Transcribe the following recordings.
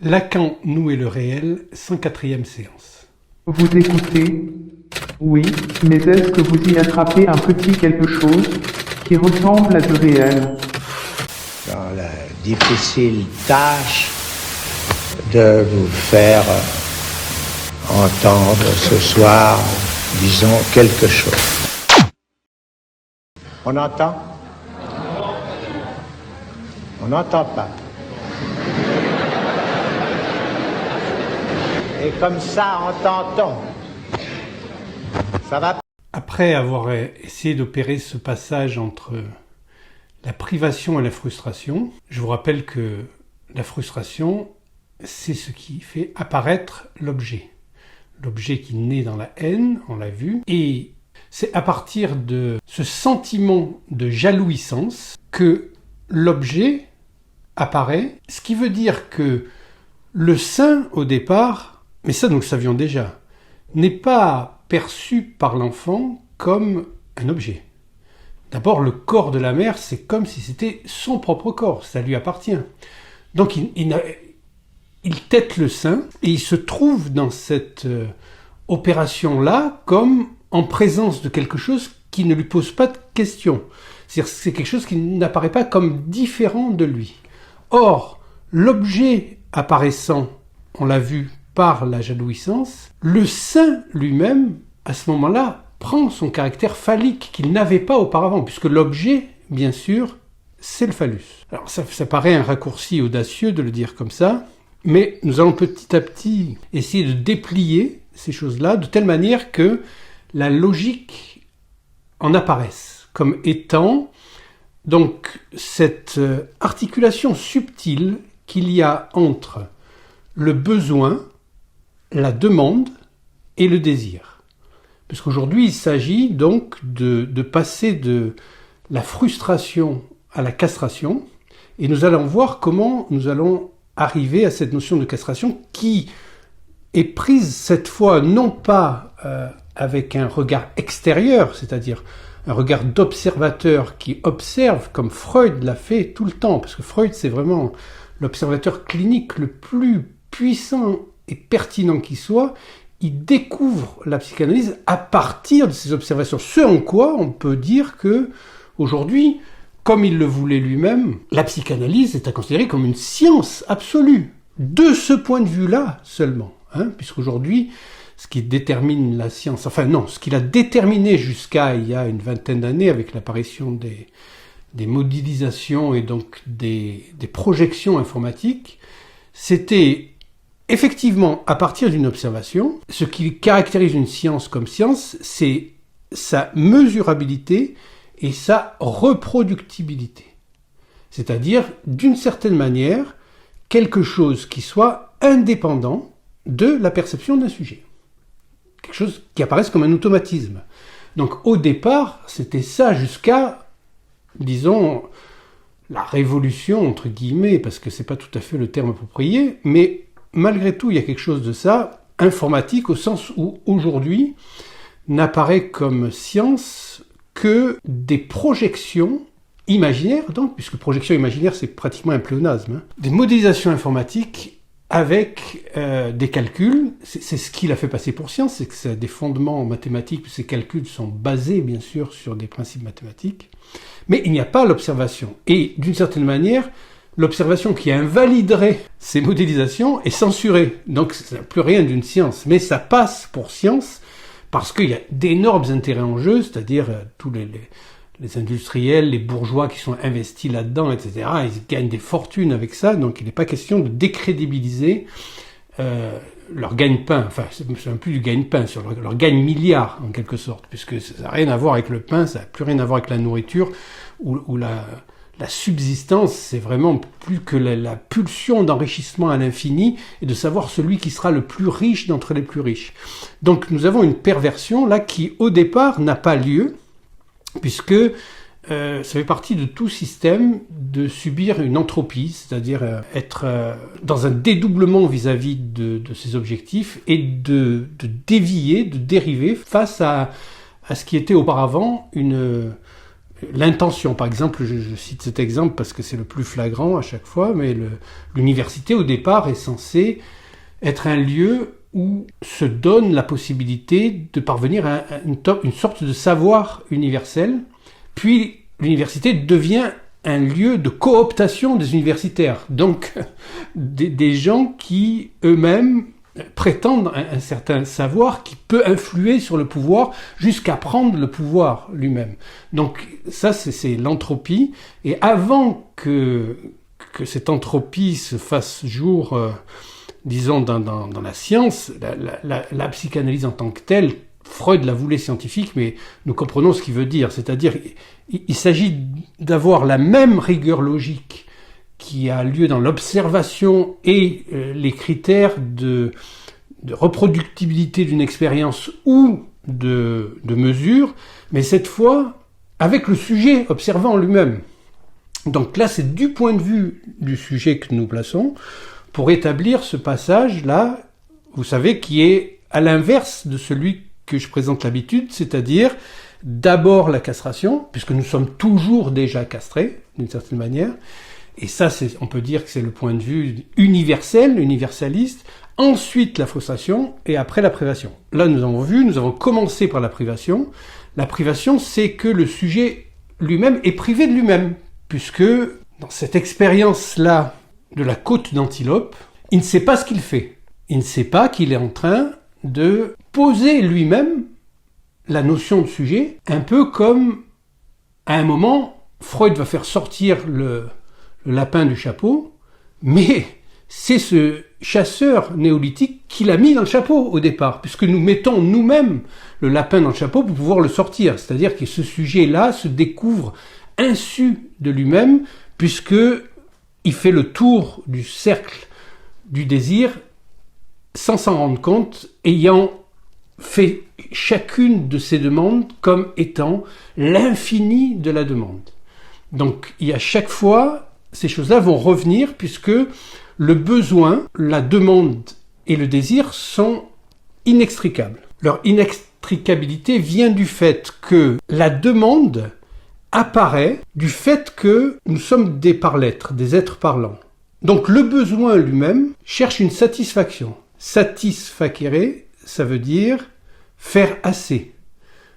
Lacan, nous et le réel, 104e séance. Vous écoutez? Oui, mais est-ce que vous y attrapez un petit quelque chose qui ressemble à du réel? Dans la difficile tâche de vous faire entendre ce soir, disons, quelque chose. On entend? On n'entend pas. Et comme ça, entend-on. Ça va? Après avoir essayé d'opérer ce passage entre la privation et la frustration, je vous rappelle que la frustration, c'est ce qui fait apparaître l'objet. L'objet qui naît dans la haine, on l'a vu, et c'est à partir de ce sentiment de jalouissance que l'objet apparaît, ce qui veut dire que le sain, au départ, mais ça nous le savions déjà, n'est pas perçu par l'enfant comme un objet. D'abord, le corps de la mère, c'est comme si c'était son propre corps, ça lui appartient. Donc il tète le sein et il se trouve dans cette opération-là comme en présence de quelque chose qui ne lui pose pas de questions. C'est-à-dire c'est quelque chose qui n'apparaît pas comme différent de lui. Or, l'objet apparaissant, on l'a vu par la jalouissance, le sein lui-même, à ce moment-là, prend son caractère phallique qu'il n'avait pas auparavant, puisque l'objet, bien sûr, c'est le phallus. Alors ça paraît un raccourci audacieux de le dire comme ça, mais nous allons petit à petit essayer de déplier ces choses-là de telle manière que la logique en apparaisse comme étant donc cette articulation subtile qu'il y a entre le besoin, la demande et le désir. Parce qu'aujourd'hui, il s'agit donc de passer de la frustration à la castration, et nous allons voir comment nous allons arriver à cette notion de castration qui est prise cette fois non pas avec un regard extérieur, c'est-à-dire un regard d'observateur qui observe comme Freud l'a fait tout le temps, parce que Freud c'est vraiment l'observateur clinique le plus puissant et pertinent qui soit. Il découvre la psychanalyse à partir de ses observations, ce en quoi on peut dire que aujourd'hui, comme il le voulait lui-même, la psychanalyse est à considérer comme une science absolue, de ce point de vue-là seulement, puisqu'aujourd'hui, ce qui détermine la science, ce qu'il a déterminé jusqu'à il y a une vingtaine d'années avec l'apparition des modélisations et donc des projections informatiques, c'était effectivement à partir d'une observation. Ce qui caractérise une science comme science, c'est sa mesurabilité et sa reproductibilité. C'est-à-dire, d'une certaine manière, quelque chose qui soit indépendant de la perception d'un sujet. Quelque chose qui apparaisse comme un automatisme. Donc au départ, c'était ça jusqu'à, disons, la révolution, entre guillemets, parce que c'est pas tout à fait le terme approprié, mais malgré tout, il y a quelque chose de ça, informatique, au sens où aujourd'hui n'apparaît comme science que des projections imaginaires, donc, puisque projection imaginaire, c'est pratiquement un pléonasme, des modélisations informatiques avec des calculs. C'est ce qu'il a fait passer pour science, c'est que c'est des fondements mathématiques, ces calculs sont basés, bien sûr, sur des principes mathématiques, mais il n'y a pas l'observation. Et d'une certaine manière, l'observation qui invaliderait ces modélisations est censurée. Donc, ça n'a plus rien d'une science. Mais ça passe pour science parce qu'il y a d'énormes intérêts en jeu, c'est-à-dire tous les industriels, les bourgeois qui sont investis là-dedans, etc. Ils gagnent des fortunes avec ça, donc il n'est pas question de décrédibiliser leur gagne-pain. C'est même plus du gagne-pain, sur leur gagne-milliard, en quelque sorte, puisque ça n'a rien à voir avec le pain, ça n'a plus rien à voir avec la nourriture, ou la subsistance, c'est vraiment plus que la pulsion d'enrichissement à l'infini et de savoir celui qui sera le plus riche d'entre les plus riches. Donc nous avons une perversion là qui, au départ, n'a pas lieu, puisque ça fait partie de tout système de subir une entropie, c'est-à-dire être dans un dédoublement vis-à-vis de ses objectifs et de dévier, de dériver face à ce qui était auparavant l'intention. Par exemple, je cite cet exemple parce que c'est le plus flagrant à chaque fois, mais l'université au départ est censée être un lieu où se donne la possibilité de parvenir à une sorte de savoir universel, puis l'université devient un lieu de cooptation des universitaires, donc des gens qui eux-mêmes prétendent un certain savoir qui peut influer sur le pouvoir jusqu'à prendre le pouvoir lui-même. Donc ça, c'est l'entropie. Et avant que cette entropie se fasse jour, disons, dans la science, la psychanalyse en tant que telle, Freud la voulait scientifique, mais nous comprenons ce qu'il veut dire. C'est-à-dire, il s'agit d'avoir la même rigueur logique qui a lieu dans l'observation et les critères de reproductibilité d'une expérience ou de mesure, mais cette fois avec le sujet observant lui-même. Donc là, c'est du point de vue du sujet que nous plaçons pour établir ce passage-là, vous savez, qui est à l'inverse de celui que je présente d'habitude, c'est-à-dire d'abord la castration, puisque nous sommes toujours déjà castrés, d'une certaine manière, et ça, on peut dire que c'est le point de vue universel, universaliste, ensuite la frustration, et après la privation. Là, nous avons commencé par la privation. La privation, c'est que le sujet lui-même est privé de lui-même, puisque dans cette expérience-là de la côte d'antilope, il ne sait pas ce qu'il fait. Il ne sait pas qu'il est en train de poser lui-même la notion de sujet, un peu comme, à un moment, Freud va faire sortir le lapin du chapeau, mais c'est ce chasseur néolithique qui l'a mis dans le chapeau au départ, puisque nous mettons nous-mêmes le lapin dans le chapeau pour pouvoir le sortir. C'est-à-dire que ce sujet-là se découvre insu de lui-même, puisque il fait le tour du cercle du désir sans s'en rendre compte, ayant fait chacune de ces demandes comme étant l'infini de la demande. Donc, il y a chaque fois, ces choses-là vont revenir puisque le besoin, la demande et le désir sont inextricables. Leur inextricabilité vient du fait que la demande apparaît du fait que nous sommes des par-l'être, des êtres parlants. Donc, le besoin lui-même cherche une satisfaction. Satisfacere, ça veut dire faire assez.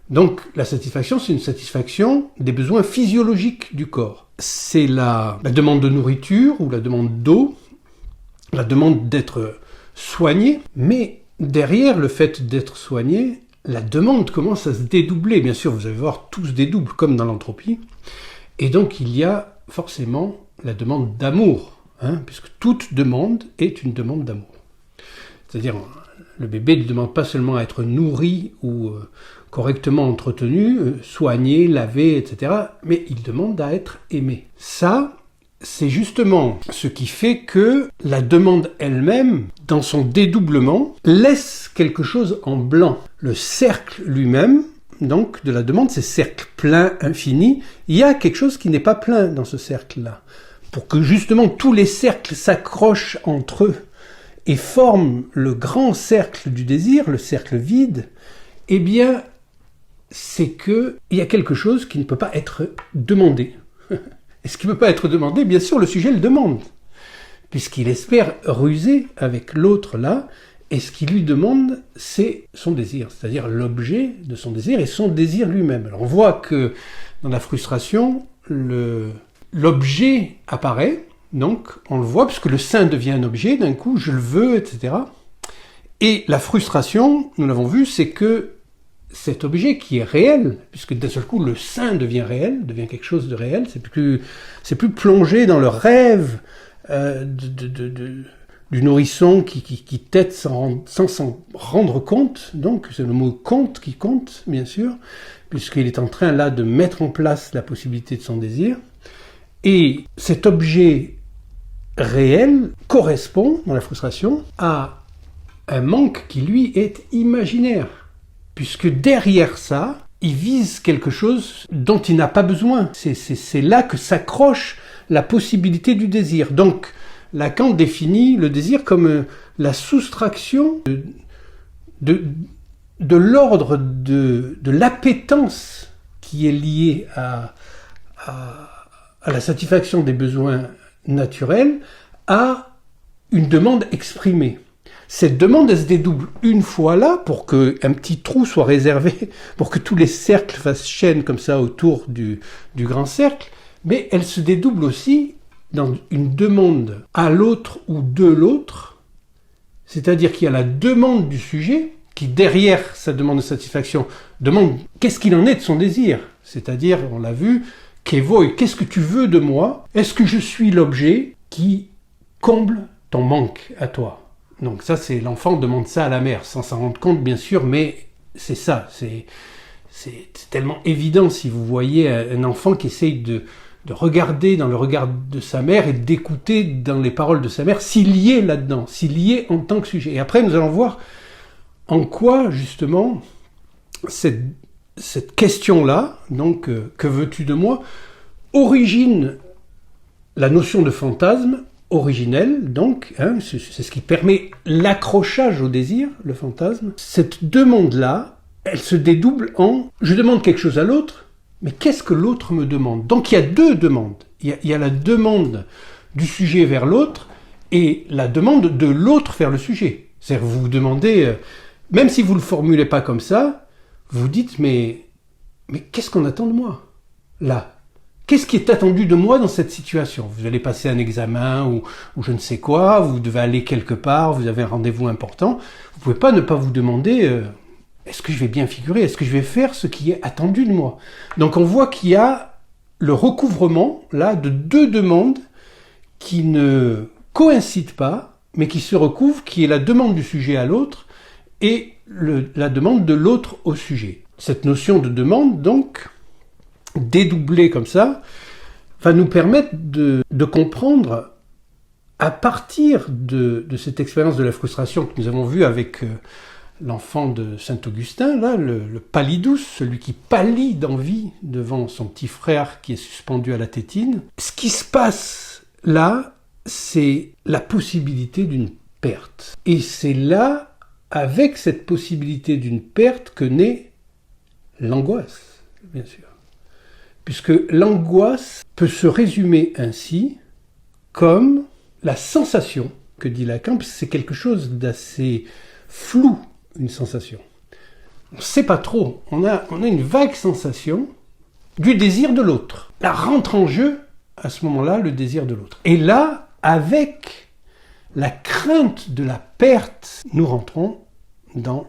Donc la satisfaction, c'est une satisfaction des besoins physiologiques du corps. C'est la demande de nourriture ou la demande d'eau, la demande d'être soigné, mais derrière le fait d'être soigné, la demande commence à se dédoubler. Bien sûr, vous allez voir, tout se dédouble comme dans l'entropie. Et donc il y a forcément la demande d'amour, puisque toute demande est une demande d'amour. C'est-à-dire, le bébé ne demande pas seulement à être nourri ou correctement entretenu, soigné, lavé, etc., mais il demande à être aimé. Ça, c'est justement ce qui fait que la demande elle-même, dans son dédoublement, laisse quelque chose en blanc. Le cercle lui-même, donc, de la demande, c'est cercle plein, infini. Il y a quelque chose qui n'est pas plein dans ce cercle-là. Pour que justement tous les cercles s'accrochent entre eux et forment le grand cercle du désir, le cercle vide, eh bien, c'est qu'il y a quelque chose qui ne peut pas être demandé. Et ce qui ne peut pas être demandé, bien sûr, le sujet le demande, puisqu'il espère ruser avec l'autre là, et ce qu'il lui demande, c'est son désir, c'est-à-dire l'objet de son désir et son désir lui-même. Alors on voit que dans la frustration, l'objet apparaît, donc on le voit, puisque le sein devient un objet, d'un coup, je le veux, etc. Et la frustration, nous l'avons vu, c'est que cet objet qui est réel, puisque d'un seul coup le sein devient réel, devient quelque chose de réel, c'est plus plongé dans le rêve du nourrisson qui tète sans s'en rendre compte. Donc c'est le mot compte qui compte, bien sûr, puisqu'il est en train là de mettre en place la possibilité de son désir. Et cet objet réel correspond, dans la frustration, à un manque qui lui est imaginaire. Puisque derrière ça, il vise quelque chose dont il n'a pas besoin. C'est là que s'accroche la possibilité du désir. Donc, Lacan définit le désir comme la soustraction de l'ordre de l'appétence qui est liée à la satisfaction des besoins naturels à une demande exprimée. Cette demande, elle se dédouble une fois là pour qu'un petit trou soit réservé, pour que tous les cercles fassent chaîne comme ça autour du grand cercle, mais elle se dédouble aussi dans une demande à l'autre ou de l'autre, c'est-à-dire qu'il y a la demande du sujet qui, derrière sa demande de satisfaction, demande qu'est-ce qu'il en est de son désir, c'est-à-dire, on l'a vu, qu'évoque, qu'est-ce que tu veux de moi? Est-ce que je suis l'objet qui comble ton manque à toi? Donc ça, c'est l'enfant demande ça à la mère, sans s'en rendre compte, bien sûr, mais c'est ça. C'est tellement évident si vous voyez un enfant qui essaye de regarder dans le regard de sa mère et d'écouter dans les paroles de sa mère s'il y est là-dedans, s'il y est en tant que sujet. Et après, nous allons voir en quoi, justement, cette question-là, donc, que veux-tu de moi, origine la notion de fantasme originelle, donc, c'est ce qui permet l'accrochage au désir, le fantasme. Cette demande-là, elle se dédouble en « je demande quelque chose à l'autre, mais qu'est-ce que l'autre me demande ?» Donc il y a deux demandes. Il y a la demande du sujet vers l'autre et la demande de l'autre vers le sujet. C'est-à-dire vous vous demandez, même si vous ne le formulez pas comme ça, vous dites « mais qu'est-ce qu'on attend de moi, là ?» Qu'est-ce qui est attendu de moi dans cette situation? Vous allez passer un examen ou je ne sais quoi, vous devez aller quelque part, vous avez un rendez-vous important. Vous ne pouvez pas ne pas vous demander est-ce que je vais bien figurer? Est-ce que je vais faire ce qui est attendu de moi? Donc on voit qu'il y a le recouvrement là de deux demandes qui ne coïncident pas, mais qui se recouvrent, qui est la demande du sujet à l'autre et la demande de l'autre au sujet. Cette notion de demande, donc, dédoublé comme ça, va nous permettre de comprendre, à partir de cette expérience de la frustration que nous avons vue avec l'enfant de Saint-Augustin, là, le pallidus, celui qui pâlit d'envie devant son petit frère qui est suspendu à la tétine. Ce qui se passe là, c'est la possibilité d'une perte. Et c'est là, avec cette possibilité d'une perte, que naît l'angoisse, bien sûr. Puisque l'angoisse peut se résumer ainsi comme la sensation que dit Lacan, parce que c'est quelque chose d'assez flou, une sensation. On ne sait pas trop, on a une vague sensation du désir de l'autre. Là rentre en jeu, à ce moment-là, le désir de l'autre. Et là, avec la crainte de la perte, nous rentrons dans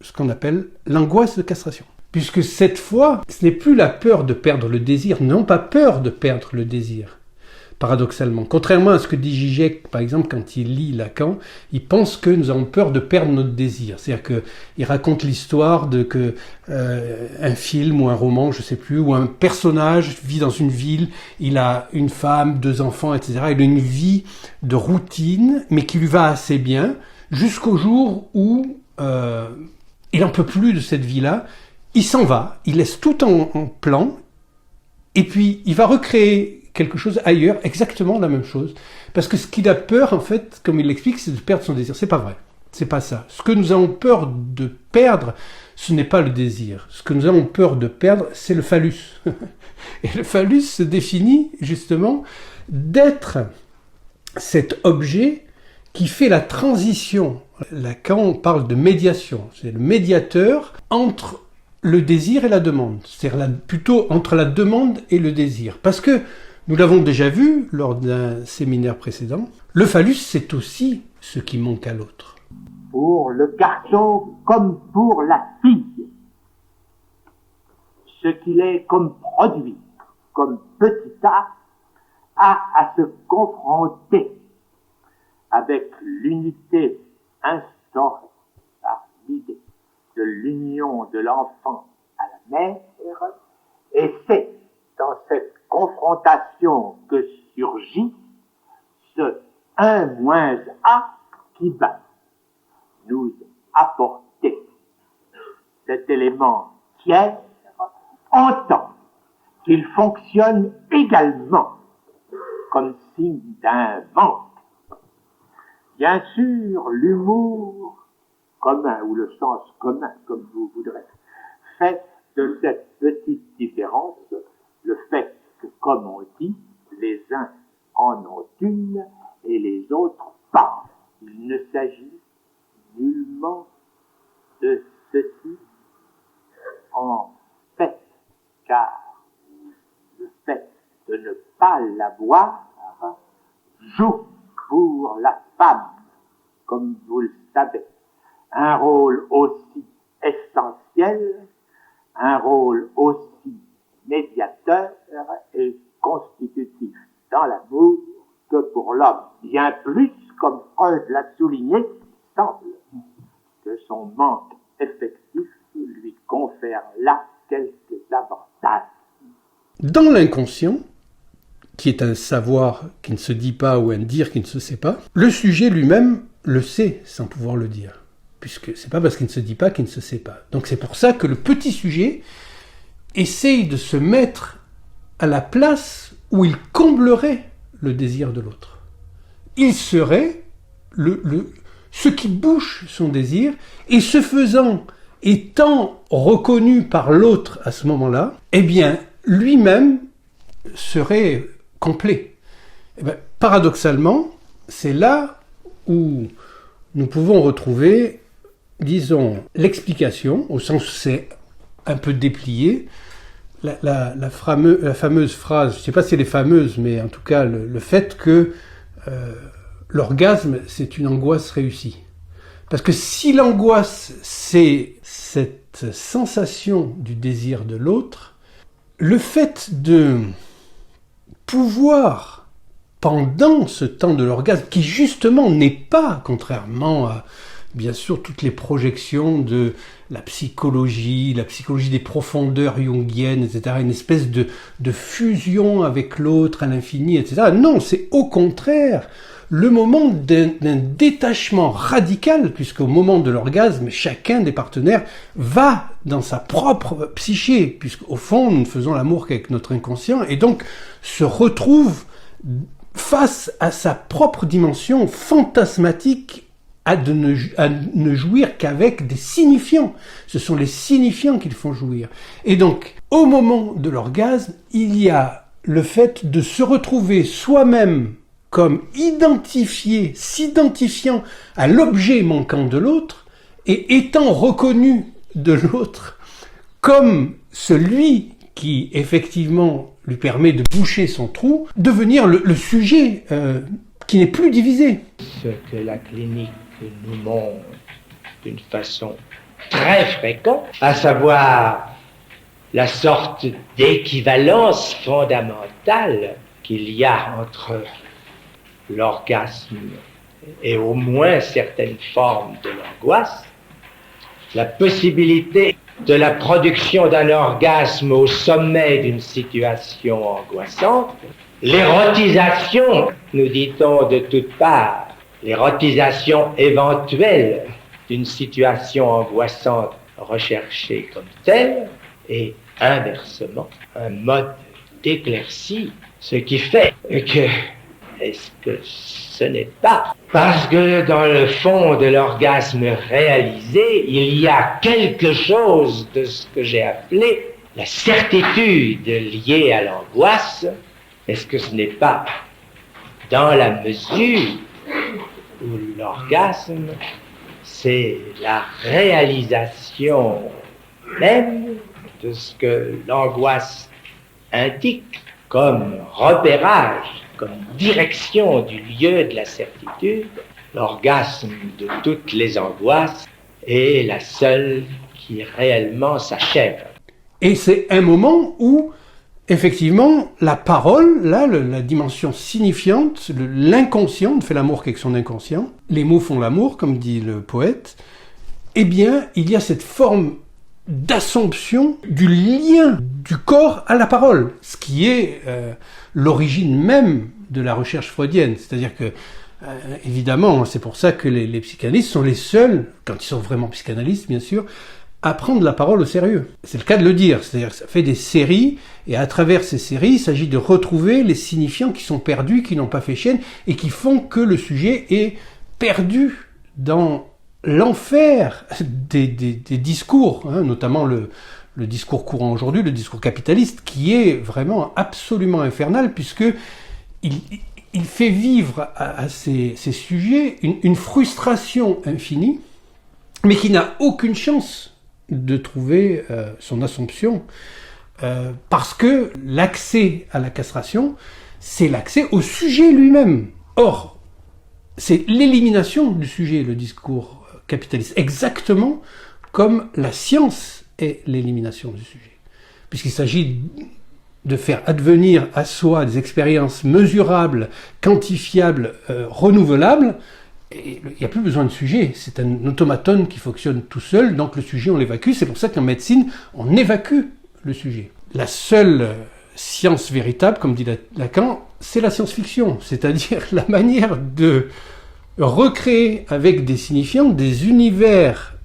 ce qu'on appelle l'angoisse de castration. Puisque cette fois, ce n'est plus la peur de perdre le désir, non pas peur de perdre le désir, paradoxalement. Contrairement à ce que dit Zizek, par exemple, quand il lit Lacan, il pense que nous avons peur de perdre notre désir. C'est-à-dire qu'il raconte l'histoire de que un film ou un roman, je ne sais plus, où un personnage vit dans une ville, il a une femme, 2 enfants, etc. Il a une vie de routine, mais qui lui va assez bien, jusqu'au jour où il n'en peut plus de cette vie-là. Il s'en va, il laisse tout en plan, et puis il va recréer quelque chose ailleurs, exactement la même chose. Parce que ce qu'il a peur, en fait, comme il l'explique, c'est de perdre son désir. C'est pas vrai, c'est pas ça. Ce que nous avons peur de perdre, ce n'est pas le désir. Ce que nous avons peur de perdre, c'est le phallus. Et le phallus se définit, justement, d'être cet objet qui fait la transition. Lacan parle de médiation. C'est le médiateur entre le désir et la demande, c'est-à-dire plutôt entre la demande et le désir. Parce que, nous l'avons déjà vu lors d'un séminaire précédent, le phallus, c'est aussi ce qui manque à l'autre. Pour le garçon comme pour la fille, ce qu'il est comme produit, comme petit a à se confronter avec l'unité instaurée par l'idée de l'union de l'enfant à la mère, et c'est dans cette confrontation que surgit ce 1 moins A qui va nous apporter cet élément tiers en tant qu'il fonctionne également comme signe d'un manque. Bien sûr, l'humour commun, ou le sens commun, comme vous voudrez, fait de cette petite différence le fait que, comme on dit, les uns en ont une et les autres pas. Il ne s'agit nullement de ceci en fait, car le fait de ne pas l'avoir joue pour la femme, comme vous le savez, un rôle aussi essentiel, un rôle aussi médiateur et constitutif dans l'amour que pour l'homme. Bien plus, comme Freud l'a souligné, il semble que son manque effectif lui confère là quelques avantages. Dans l'inconscient, qui est un savoir qui ne se dit pas ou un dire qui ne se sait pas, le sujet lui-même le sait sans pouvoir le dire. Puisque c'est pas parce qu'il ne se dit pas qu'il ne se sait pas. Donc c'est pour ça que le petit sujet essaye de se mettre à la place où il comblerait le désir de l'autre. Il serait ce qui bouche son désir, et ce faisant, étant reconnu par l'autre à ce moment-là, eh bien, lui-même serait complet. Eh bien, paradoxalement, c'est là où nous pouvons retrouver, disons, l'explication, au sens où c'est un peu déplié, la fameuse phrase, je ne sais pas si elle est fameuse, mais en tout cas le fait que l'orgasme, c'est une angoisse réussie. Parce que si l'angoisse, c'est cette sensation du désir de l'autre, le fait de pouvoir, pendant ce temps de l'orgasme, qui justement n'est pas, contrairement à, bien sûr, toutes les projections de la psychologie des profondeurs jungiennes, etc., une espèce de fusion avec l'autre à l'infini, etc. Non, c'est au contraire le moment d'un détachement radical, puisqu'au moment de l'orgasme, chacun des partenaires va dans sa propre psyché, puisqu'au fond, nous ne faisons l'amour qu'avec notre inconscient, et donc se retrouve face à sa propre dimension fantasmatique à ne jouir qu'avec des signifiants. Ce sont les signifiants qui le font jouir. Et donc, au moment de l'orgasme, il y a le fait de se retrouver soi-même comme s'identifiant à l'objet manquant de l'autre, et étant reconnu de l'autre comme celui qui, effectivement, lui permet de boucher son trou, devenir le sujet qui n'est plus divisé. Ce que la clinique nous montre d'une façon très fréquente, à savoir la sorte d'équivalence fondamentale qu'il y a entre l'orgasme et au moins certaines formes de l'angoisse, la possibilité de la production d'un orgasme au sommet d'une situation angoissante, l'érotisation, nous dit-on de toutes parts, l'érotisation éventuelle d'une situation angoissante recherchée comme telle, et inversement, un mode d'éclaircie, ce qui fait que, est-ce que ce n'est pas parce que dans le fond de l'orgasme réalisé, il y a quelque chose de ce que j'ai appelé la certitude liée à l'angoisse? Est-ce que ce n'est pas dans la mesure où l'orgasme, c'est la réalisation même de ce que l'angoisse indique comme repérage, comme direction du lieu de la certitude? L'orgasme de toutes les angoisses est la seule qui réellement s'achève. Et c'est un moment où, effectivement, la parole, là, la dimension signifiante, l'inconscient ne fait l'amour qu'avec son inconscient, les mots font l'amour, comme dit le poète, eh bien, il y a cette forme d'assomption du lien du corps à la parole, ce qui est l'origine même de la recherche freudienne. C'est-à-dire que, évidemment, c'est pour ça que les psychanalystes sont les seuls, quand ils sont vraiment psychanalystes, bien sûr, à prendre la parole au sérieux. C'est le cas de le dire, c'est-à-dire que ça fait des séries, et à travers ces séries, il s'agit de retrouver les signifiants qui sont perdus, qui n'ont pas fait chaîne, et qui font que le sujet est perdu dans l'enfer des discours, hein, notamment le discours courant aujourd'hui, le discours capitaliste, qui est vraiment absolument infernal, puisque il fait vivre à ces sujets une frustration infinie, mais qui n'a aucune chance de trouver son assomption, parce que l'accès à la castration, c'est l'accès au sujet lui-même. Or, c'est l'élimination du sujet, le discours capitaliste, exactement comme la science est l'élimination du sujet. Puisqu'il s'agit de faire advenir à soi des expériences mesurables, quantifiables, renouvelables, et il n'y a plus besoin de sujet. C'est un automaton qui fonctionne tout seul, donc le sujet, on l'évacue. C'est pour ça qu'en médecine, on évacue le sujet. La seule science véritable, comme dit Lacan, c'est la science-fiction, c'est-à-dire la manière de recréer avec des signifiants des univers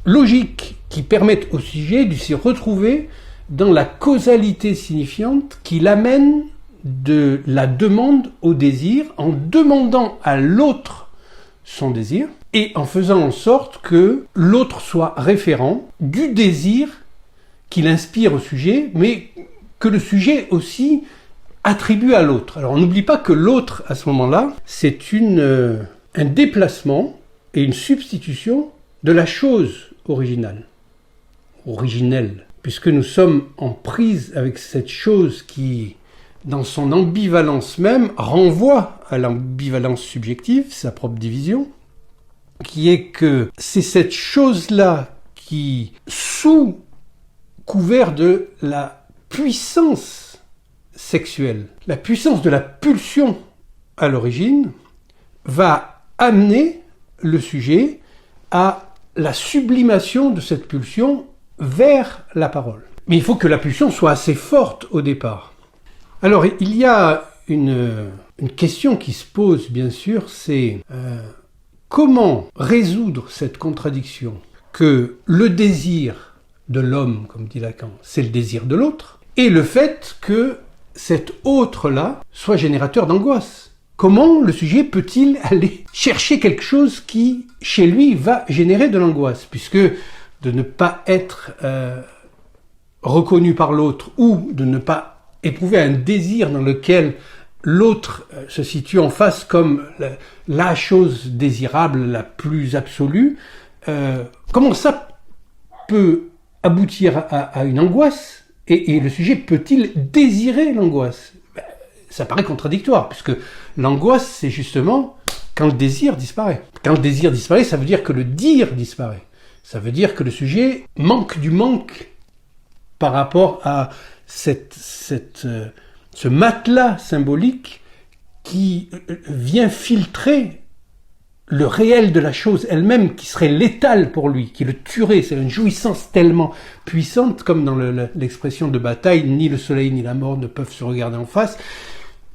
logiques qui permettent au sujet de s'y retrouver dans la causalité signifiante qui l'amène de la demande au désir, en demandant à l'autre son désir, et en faisant en sorte que l'autre soit référent du désir qu'il inspire au sujet, mais que le sujet aussi attribue à l'autre. Alors on n'oublie pas que l'autre, à ce moment-là, c'est un déplacement et une substitution de la chose originelle, puisque nous sommes en prise avec cette chose qui, dans son ambivalence même, renvoie à l'ambivalence subjective, sa propre division, qui est que c'est cette chose-là qui, sous couvert de la puissance sexuelle, la puissance de la pulsion à l'origine, va amener le sujet à la sublimation de cette pulsion vers la parole. Mais il faut que la pulsion soit assez forte au départ. Alors, il y a une question qui se pose, bien sûr, c'est comment résoudre cette contradiction que le désir de l'homme, comme dit Lacan, c'est le désir de l'autre, et le fait que cet autre-là soit générateur d'angoisse. Comment le sujet peut-il aller chercher quelque chose qui, chez lui, va générer de l'angoisse, puisque de ne pas être reconnu par l'autre ou de ne pas éprouver un désir dans lequel l'autre se situe en face comme la chose désirable la plus absolue, comment ça peut aboutir à une angoisse et le sujet peut-il désirer l'angoisse? Ça paraît contradictoire, puisque l'angoisse, c'est justement quand le désir disparaît. Quand le désir disparaît, ça veut dire que le dire disparaît. Ça veut dire que le sujet manque du manque par rapport à ce matelas symbolique qui vient filtrer le réel de la chose elle-même, qui serait létale pour lui, qui le tuerait. C'est une jouissance tellement puissante, comme dans l'expression de Bataille, ni le soleil ni la mort ne peuvent se regarder en face.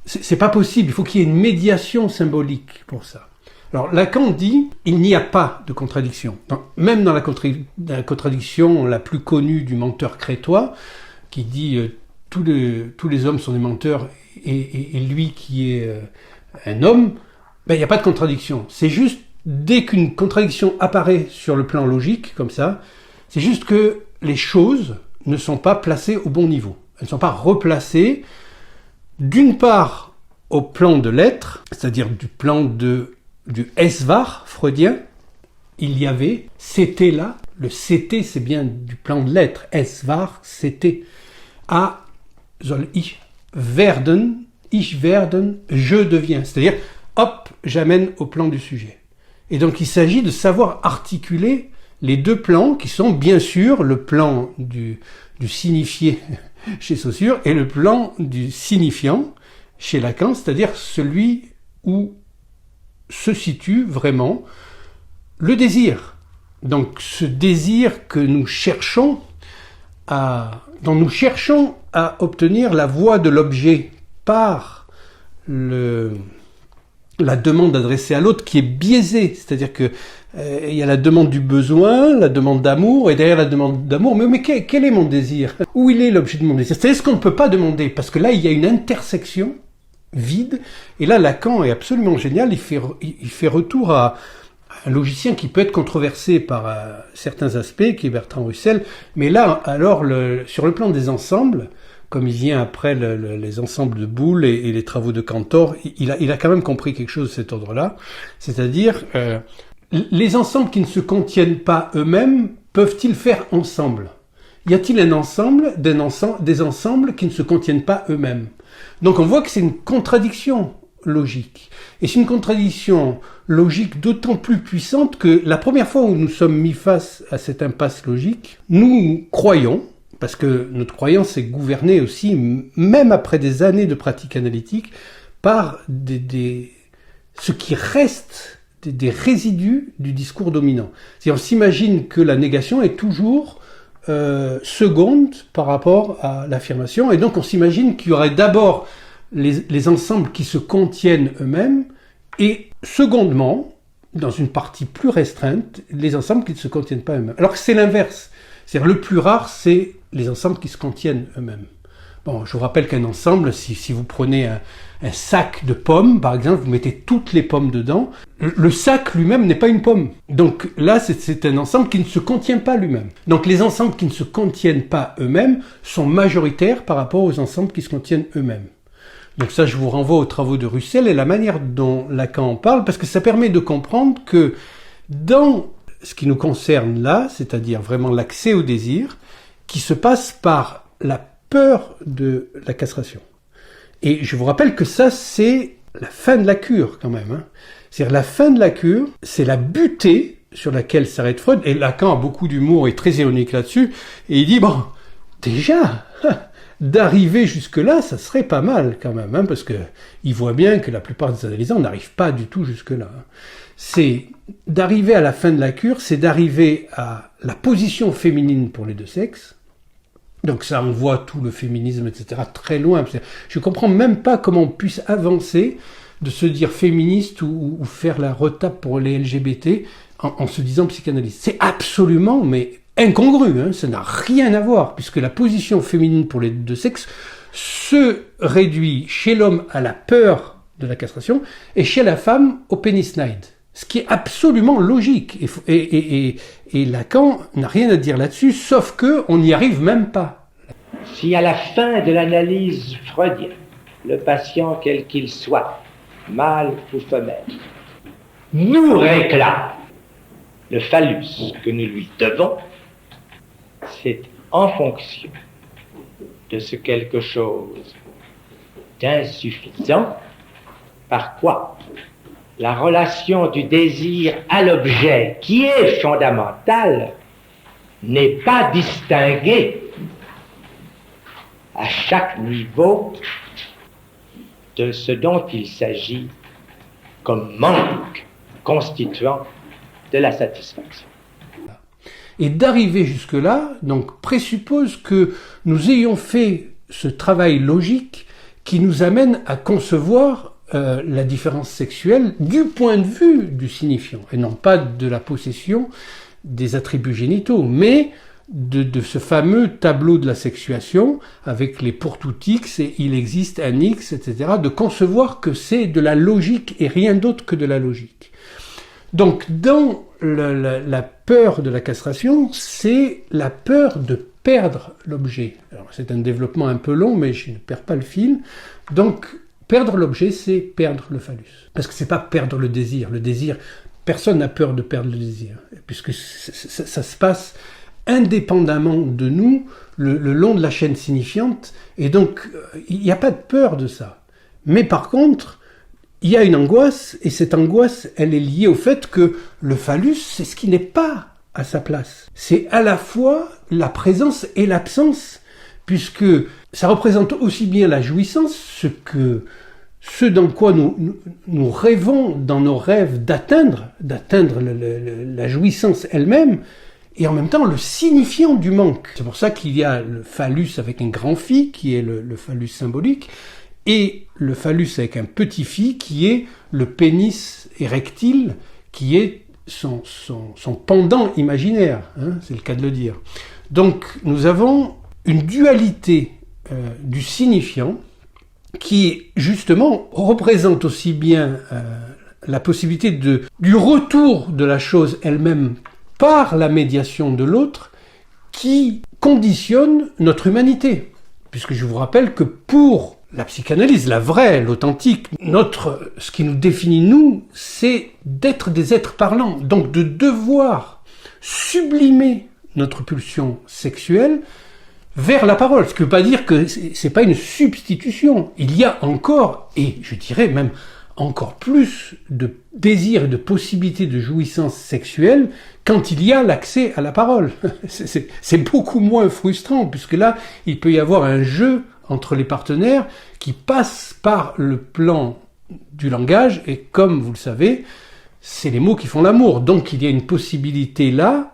C'est pas possible, il faut qu'il y ait une médiation symbolique pour ça. Alors Lacan dit, il n'y a pas de contradiction. Même dans la contradiction la plus connue du menteur crétois, qui dit tous les hommes sont des menteurs et lui qui est un homme, il n'y a pas de contradiction. C'est juste, dès qu'une contradiction apparaît sur le plan logique, comme ça, c'est juste que les choses ne sont pas placées au bon niveau. Elles ne sont pas replacées, d'une part, au plan de l'être, c'est-à-dire du plan du es-war freudien. Il y avait, c'était là, le c'était, c'est bien du plan de l'être, es-war, c'était. A soll ich werden, je deviens. C'est-à-dire, hop, j'amène au plan du sujet. Et donc, il s'agit de savoir articuler les deux plans qui sont, bien sûr, le plan du signifié chez Saussure et le plan du signifiant chez Lacan, c'est-à-dire celui où se situe vraiment le désir. Donc, ce désir que nous cherchons dont nous cherchons à obtenir la voie de l'objet par la demande adressée à l'autre qui est biaisée, c'est-à-dire que il y a la demande du besoin, la demande d'amour, et derrière la demande d'amour, mais quel est mon désir? Où il est l'objet de mon désir? C'est ce qu'on ne peut pas demander, parce que là, il y a une intersection vide, et là, Lacan est absolument génial, il fait retour à un logicien qui peut être controversé par certains aspects, qui est Bertrand Russell, mais là, alors, sur le plan des ensembles, comme il vient après les ensembles de Boole et les travaux de Cantor, il a quand même compris quelque chose de cet ordre-là, c'est-à-dire les ensembles qui ne se contiennent pas eux-mêmes peuvent-ils faire ensemble? Y a-t-il un ensemble des ensembles qui ne se contiennent pas eux-mêmes? Donc on voit que c'est une contradiction logique. Et c'est une contradiction logique d'autant plus puissante que la première fois où nous sommes mis face à cette impasse logique, nous croyons, parce que notre croyance est gouvernée aussi, même après des années de pratique analytique, par ce qui reste des résidus du discours dominant. C'est-à-dire, on s'imagine que la négation est toujours seconde par rapport à l'affirmation, et donc on s'imagine qu'il y aurait d'abord les ensembles qui se contiennent eux-mêmes, et secondement, dans une partie plus restreinte, les ensembles qui ne se contiennent pas eux-mêmes. Alors que c'est l'inverse. C'est-à-dire le plus rare, c'est les ensembles qui se contiennent eux-mêmes. Bon, je vous rappelle qu'un ensemble, si vous prenez un sac de pommes, par exemple, vous mettez toutes les pommes dedans, le sac lui-même n'est pas une pomme. Donc là, c'est un ensemble qui ne se contient pas lui-même. Donc les ensembles qui ne se contiennent pas eux-mêmes sont majoritaires par rapport aux ensembles qui se contiennent eux-mêmes. Donc ça, je vous renvoie aux travaux de Russell et la manière dont Lacan en parle, parce que ça permet de comprendre que dans ce qui nous concerne là, c'est-à-dire vraiment l'accès au désir, qui se passe par la peur de la castration. Et je vous rappelle que ça, c'est la fin de la cure quand même. C'est-à-dire la fin de la cure, c'est la butée sur laquelle s'arrête Freud, et Lacan a beaucoup d'humour et très ironique là-dessus, et il dit, bon, déjà, d'arriver jusque-là, ça serait pas mal quand même, parce que il voit bien que la plupart des analysants n'arrivent pas du tout jusque-là. C'est d'arriver à la fin de la cure, c'est d'arriver à la position féminine pour les deux sexes. Donc ça, on voit tout le féminisme, etc., très loin. Je comprends même pas comment on puisse avancer de se dire féministe ou faire la retape pour les LGBT en se disant psychanalyste. C'est absolument, mais incongru, ça n'a rien à voir, puisque la position féminine pour les deux sexes se réduit chez l'homme à la peur de la castration et chez la femme au pénis snide. Ce qui est absolument logique. Et Lacan n'a rien à dire là-dessus, sauf qu'on n'y arrive même pas. Si à la fin de l'analyse freudienne, le patient, quel qu'il soit, mâle ou femelle, nous réclame le phallus que nous lui devons, c'est en fonction de ce quelque chose d'insuffisant, par quoi la relation du désir à l'objet, qui est fondamentale, n'est pas distinguée à chaque niveau de ce dont il s'agit comme manque constituant de la satisfaction. Et d'arriver jusque-là, donc, présuppose que nous ayons fait ce travail logique qui nous amène à concevoir la différence sexuelle du point de vue du signifiant, et non pas de la possession des attributs génitaux, mais de ce fameux tableau de la sexuation, avec les pour tout X et il existe un X, etc., de concevoir que c'est de la logique et rien d'autre que de la logique. Donc, dans la peur de la castration, c'est la peur de perdre l'objet. Alors, c'est un développement un peu long, mais je ne perds pas le fil. Donc, perdre l'objet, c'est perdre le phallus. Parce que c'est pas perdre le désir. Le désir, personne n'a peur de perdre le désir, puisque ça se passe indépendamment de nous, le long de la chaîne signifiante, et donc, il n'y a pas de peur de ça. Mais par contre, il y a une angoisse, et cette angoisse, elle est liée au fait que le phallus, c'est ce qui n'est pas à sa place. C'est à la fois la présence et l'absence, puisque ça représente aussi bien la jouissance, ce dans quoi nous rêvons dans nos rêves d'atteindre la jouissance elle-même, et en même temps le signifiant du manque. C'est pour ça qu'il y a le phallus avec un grand phi, qui est le phallus symbolique, et le phallus avec un petit phi, qui est le pénis érectile, qui est son pendant imaginaire, c'est le cas de le dire. Donc nous avons une dualité du signifiant qui justement représente aussi bien la possibilité du retour de la chose elle-même par la médiation de l'autre qui conditionne notre humanité. Puisque je vous rappelle que pour la psychanalyse, la vraie, l'authentique, ce qui nous définit nous, c'est d'être des êtres parlants. Donc de devoir sublimer notre pulsion sexuelle vers la parole. Ce qui ne veut pas dire que c'est pas une substitution. Il y a encore, et je dirais même encore plus de désir et de possibilités de jouissance sexuelle quand il y a l'accès à la parole. C'est beaucoup moins frustrant, puisque là, il peut y avoir un jeu entre les partenaires qui passe par le plan du langage, et comme vous le savez, c'est les mots qui font l'amour. Donc il y a une possibilité là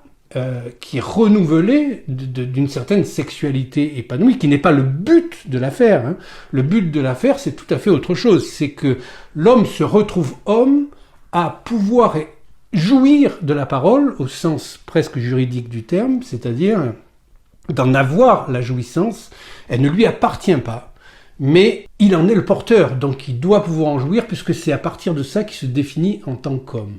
qui est renouvelée d'une certaine sexualité épanouie, qui n'est pas le but de l'affaire. Hein. Le but de l'affaire, c'est tout à fait autre chose. C'est que l'homme se retrouve homme à pouvoir jouir de la parole, au sens presque juridique du terme, c'est-à-dire d'en avoir la jouissance. Elle ne lui appartient pas, mais il en est le porteur, donc il doit pouvoir en jouir, puisque c'est à partir de ça qu'il se définit en tant qu'homme.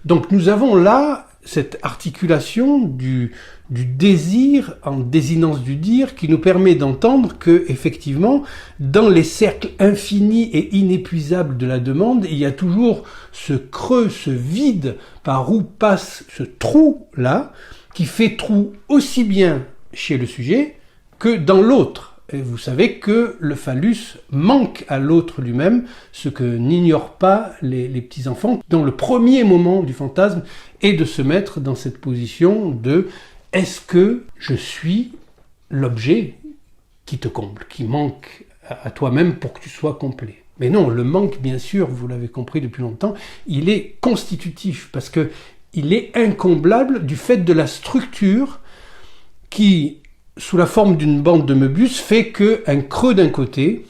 Donc nous avons là cette articulation du désir en désinence du dire qui nous permet d'entendre que, effectivement, dans les cercles infinis et inépuisables de la demande, il y a toujours ce creux, ce vide par où passe ce trou-là, qui fait trou aussi bien chez le sujet que dans l'autre. Et vous savez que le phallus manque à l'autre lui-même, ce que n'ignorent pas les petits-enfants, dont le premier moment du fantasme est de se mettre dans cette position de « est-ce que je suis l'objet qui te comble, qui manque à toi-même pour que tu sois complet ?» Mais non, le manque, bien sûr, vous l'avez compris depuis longtemps, il est constitutif, parce que il est incomblable du fait de la structure qui, sous la forme d'une bande de Möbius, fait qu'un creux d'un côté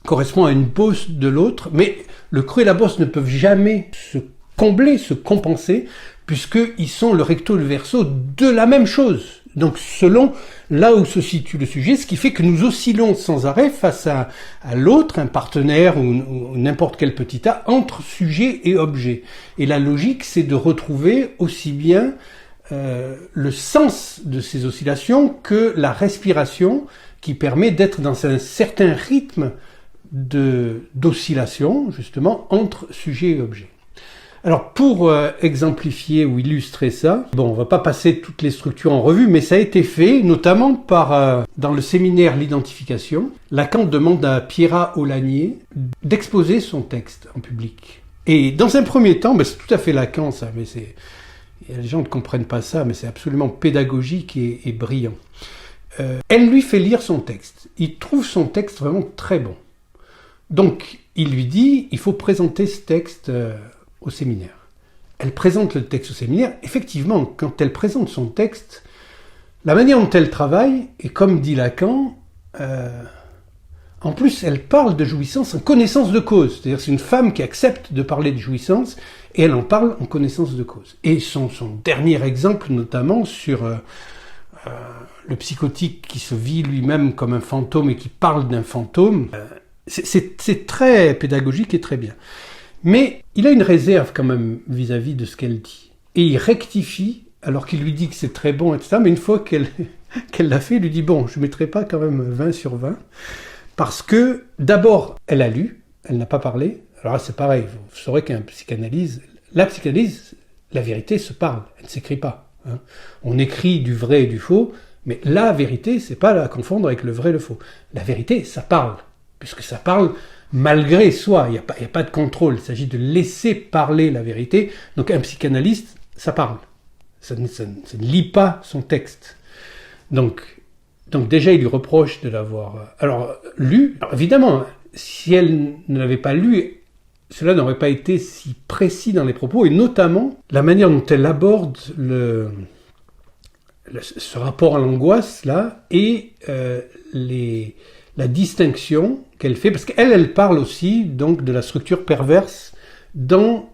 correspond à une bosse de l'autre, mais le creux et la bosse ne peuvent jamais se combler, se compenser, puisqu'ils sont le recto et le verso de la même chose. Donc selon là où se situe le sujet, ce qui fait que nous oscillons sans arrêt face à l'autre, un partenaire ou n'importe quel petit a, entre sujet et objet. Et la logique, c'est de retrouver aussi bien le sens de ces oscillations que la respiration qui permet d'être dans un certain rythme d'oscillation, justement, entre sujet et objet. Alors, pour exemplifier ou illustrer ça, on va pas passer toutes les structures en revue, mais ça a été fait, notamment dans le séminaire L'identification. Lacan demande à Pierrat Aulagnier d'exposer son texte en public. Et dans un premier temps, c'est tout à fait Lacan, ça, mais les gens ne comprennent pas ça, mais c'est absolument pédagogique et brillant. Elle lui fait lire son texte. Il trouve son texte vraiment très bon. Donc, il lui dit, il faut présenter ce texte au séminaire. Elle présente le texte au séminaire. Effectivement, quand elle présente son texte, la manière dont elle travaille, et comme dit Lacan, en plus, elle parle de jouissance en connaissance de cause. C'est-à-dire, c'est une femme qui accepte de parler de jouissance, et elle en parle en connaissance de cause. Et son dernier exemple, notamment, sur le psychotique qui se vit lui-même comme un fantôme et qui parle d'un fantôme, c'est très pédagogique et très bien. Mais il a une réserve quand même vis-à-vis de ce qu'elle dit. Et il rectifie, alors qu'il lui dit que c'est très bon, etc. Mais une fois qu'elle l'a fait, il lui dit, je ne mettrai pas quand même 20 sur 20, parce que, d'abord, elle a lu, elle n'a pas parlé. Alors là, c'est pareil, vous saurez la psychanalyse, la vérité se parle, elle ne s'écrit pas. Hein. On écrit du vrai et du faux, mais la vérité, c'est pas à confondre avec le vrai et le faux. La vérité, ça parle, puisque ça parle malgré soi, il n'y a pas de contrôle, il s'agit de laisser parler la vérité. Donc un psychanalyste, ça parle, ça ne lit pas son texte. Donc déjà, il lui reproche de l'avoir lu. Alors, évidemment, si elle ne l'avait pas lu, cela n'aurait pas été si précis dans les propos, et notamment la manière dont elle aborde ce rapport à l'angoisse, là, et la distinction qu'elle fait, parce qu'elle parle aussi donc de la structure perverse dans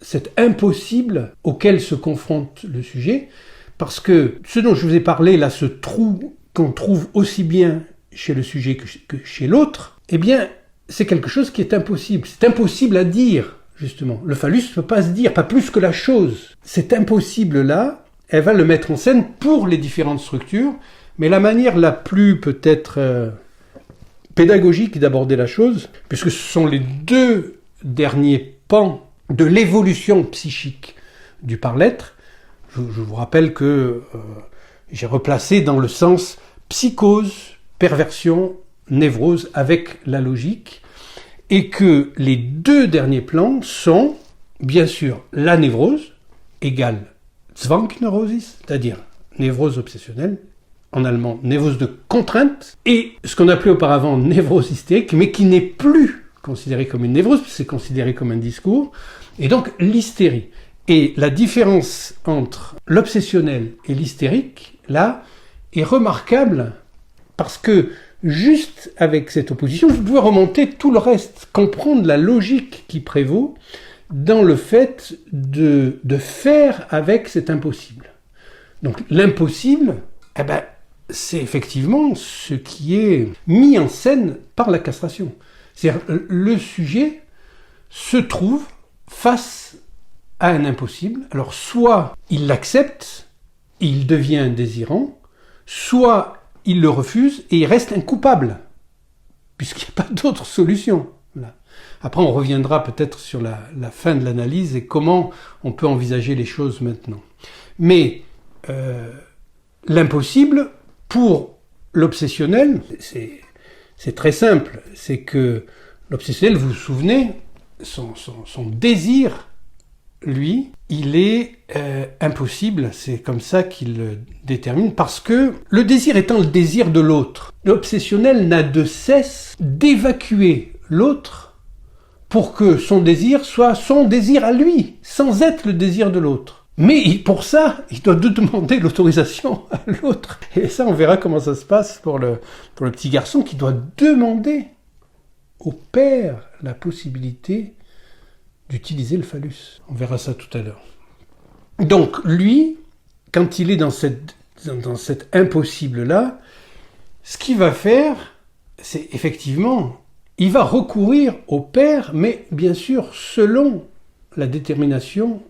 cet impossible auquel se confronte le sujet, parce que ce dont je vous ai parlé, là, ce trou qu'on trouve aussi bien chez le sujet que chez l'autre, eh bien, c'est quelque chose qui est impossible. C'est impossible à dire. justement. Le phallus ne peut pas se dire, pas plus que la chose. Cet impossible-là, elle va le mettre en scène pour les différentes structures, mais la manière la plus peut-être pédagogique d'aborder la chose, puisque ce sont les deux derniers pans de l'évolution psychique du par-l'être. Je vous rappelle que j'ai replacé dans le sens psychose, perversion, névrose avec la logique, et que les deux derniers plans sont, bien sûr, la névrose, égale Zwangsneurosis, c'est-à-dire névrose obsessionnelle, en allemand névrose de contrainte, et ce qu'on appelait auparavant névrose hystérique, mais qui n'est plus considéré comme une névrose, c'est considéré comme un discours, et donc l'hystérie. Et la différence entre l'obsessionnel et l'hystérique, là, est remarquable, parce que juste avec cette opposition, vous pouvez remonter tout le reste, comprendre la logique qui prévaut dans le fait de faire avec cet impossible. Donc l'impossible, c'est effectivement ce qui est mis en scène par la castration. C'est-à-dire le sujet se trouve face à un impossible. Alors soit il l'accepte, il devient désirant, soit il le refuse et il reste un coupable, puisqu'il n'y a pas d'autre solution. Là. Après, on reviendra peut-être sur la fin de l'analyse et comment on peut envisager les choses maintenant. Mais l'impossible, pour l'obsessionnel, c'est très simple. C'est que l'obsessionnel, vous vous souvenez, son désir, lui, il est impossible, c'est comme ça qu'il le détermine, parce que le désir étant le désir de l'autre, l'obsessionnel n'a de cesse d'évacuer l'autre pour que son désir soit son désir à lui, sans être le désir de l'autre. Mais pour ça, il doit demander l'autorisation à l'autre. Et ça, on verra comment ça se passe pour le petit garçon qui doit demander au père la possibilité d'utiliser le phallus. On verra ça tout à l'heure. Donc, lui, quand il est dans cet impossible-là, ce qu'il va faire, c'est effectivement, il va recourir au père, mais bien sûr, selon la détermination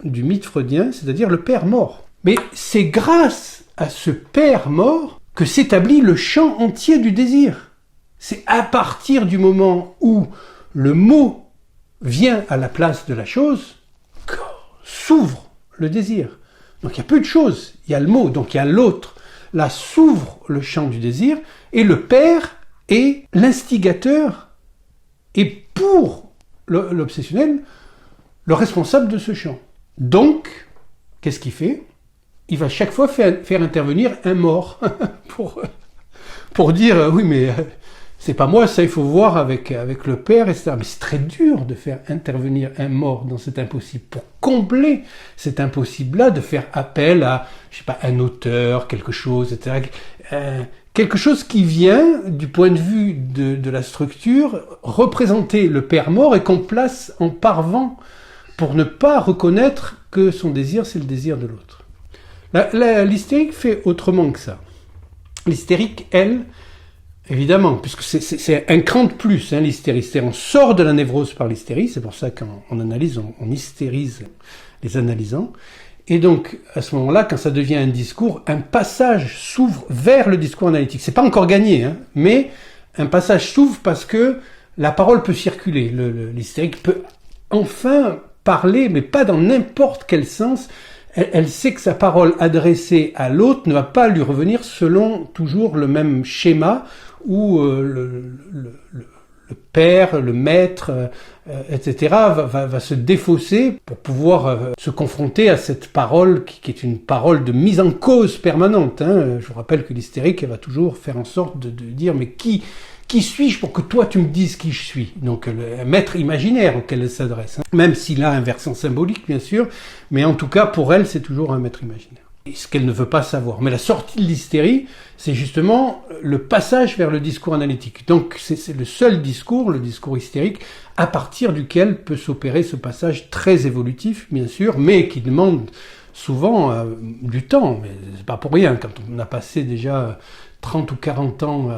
du mythe freudien, c'est-à-dire le père mort. Mais c'est grâce à ce père mort que s'établit le champ entier du désir. C'est à partir du moment où le mot vient à la place de la chose, s'ouvre le désir. Donc il n'y a plus de chose, il y a le mot, donc il y a l'autre. Là s'ouvre le champ du désir, et le père est l'instigateur, et pour l'obsessionnel, le responsable de ce champ. Donc, qu'est-ce qu'il fait ? Il va chaque fois faire intervenir un mort, pour dire, oui mais c'est pas moi, ça il faut voir avec le père, etc. Mais c'est très dur de faire intervenir un mort dans cet impossible. Pour combler cet impossible-là, de faire appel à, je sais pas, un auteur, quelque chose, etc. Quelque chose qui vient, du point de vue de la structure, représenter le père mort et qu'on place en parvent pour ne pas reconnaître que son désir, c'est le désir de l'autre. L'hystérique fait autrement que ça. L'hystérique, elle, évidemment, puisque c'est un cran de plus, l'hystérie. On sort de la névrose par l'hystérie, c'est pour ça qu'en analyse, on hystérise les analysants. Et donc, à ce moment-là, quand ça devient un discours, un passage s'ouvre vers le discours analytique. C'est pas encore gagné, mais un passage s'ouvre parce que la parole peut circuler. L'hystérique peut enfin parler, mais pas dans n'importe quel sens. Elle sait que sa parole adressée à l'autre ne va pas lui revenir selon toujours le même schéma où le père, le maître, etc. va se défausser pour pouvoir se confronter à cette parole qui est une parole de mise en cause permanente. Je vous rappelle que l'hystérique, elle va toujours faire en sorte de dire « mais qui suis-je pour que toi tu me dises qui je suis ?» Donc un maître imaginaire auquel elle s'adresse. Même s'il a un versant symbolique, bien sûr, mais en tout cas, pour elle, c'est toujours un maître imaginaire. Et ce qu'elle ne veut pas savoir. Mais la sortie de l'hystérie, c'est justement le passage vers le discours analytique. Donc c'est le seul discours, le discours hystérique, à partir duquel peut s'opérer ce passage très évolutif, bien sûr, mais qui demande souvent du temps. Mais c'est pas pour rien, quand on a passé déjà 30 ou 40 ans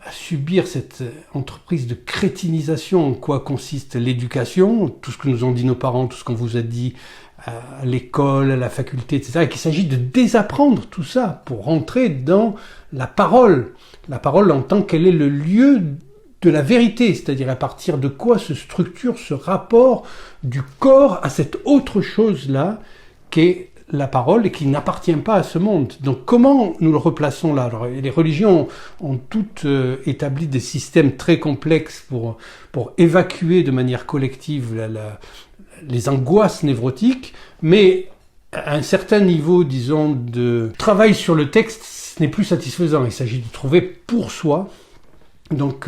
à subir cette entreprise de crétinisation en quoi consiste l'éducation, tout ce que nous ont dit nos parents, tout ce qu'on vous a dit à l'école, à la faculté, etc. Et qu'il s'agit de désapprendre tout ça pour rentrer dans la parole en tant qu'elle est le lieu de la vérité, c'est-à-dire à partir de quoi se structure ce rapport du corps à cette autre chose-là qu'est la parole et qui n'appartient pas à ce monde. Donc comment nous le replaçons là? Alors, les religions ont toutes établi des systèmes très complexes pour évacuer de manière collective les angoisses névrotiques, mais à un certain niveau, disons, de travail sur le texte, ce n'est plus satisfaisant. Il s'agit de trouver pour soi donc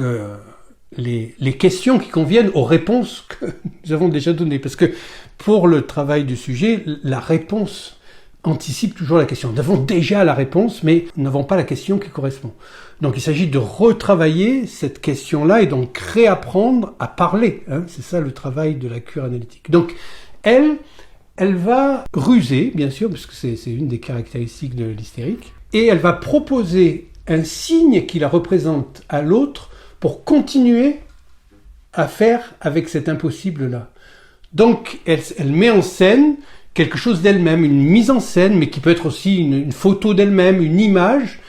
les questions qui conviennent aux réponses que nous avons déjà données. Parce que pour le travail du sujet, la réponse anticipe toujours la question. Nous avons déjà la réponse, mais nous n'avons pas la question qui correspond. Donc il s'agit de retravailler cette question-là et donc réapprendre à parler. C'est ça le travail de la cure analytique. Donc elle va ruser, bien sûr, parce que c'est une des caractéristiques de l'hystérique, et elle va proposer un signe qui la représente à l'autre pour continuer à faire avec cet impossible-là. Donc elle met en scène quelque chose d'elle-même, une mise en scène, mais qui peut être aussi une photo d'elle-même, une image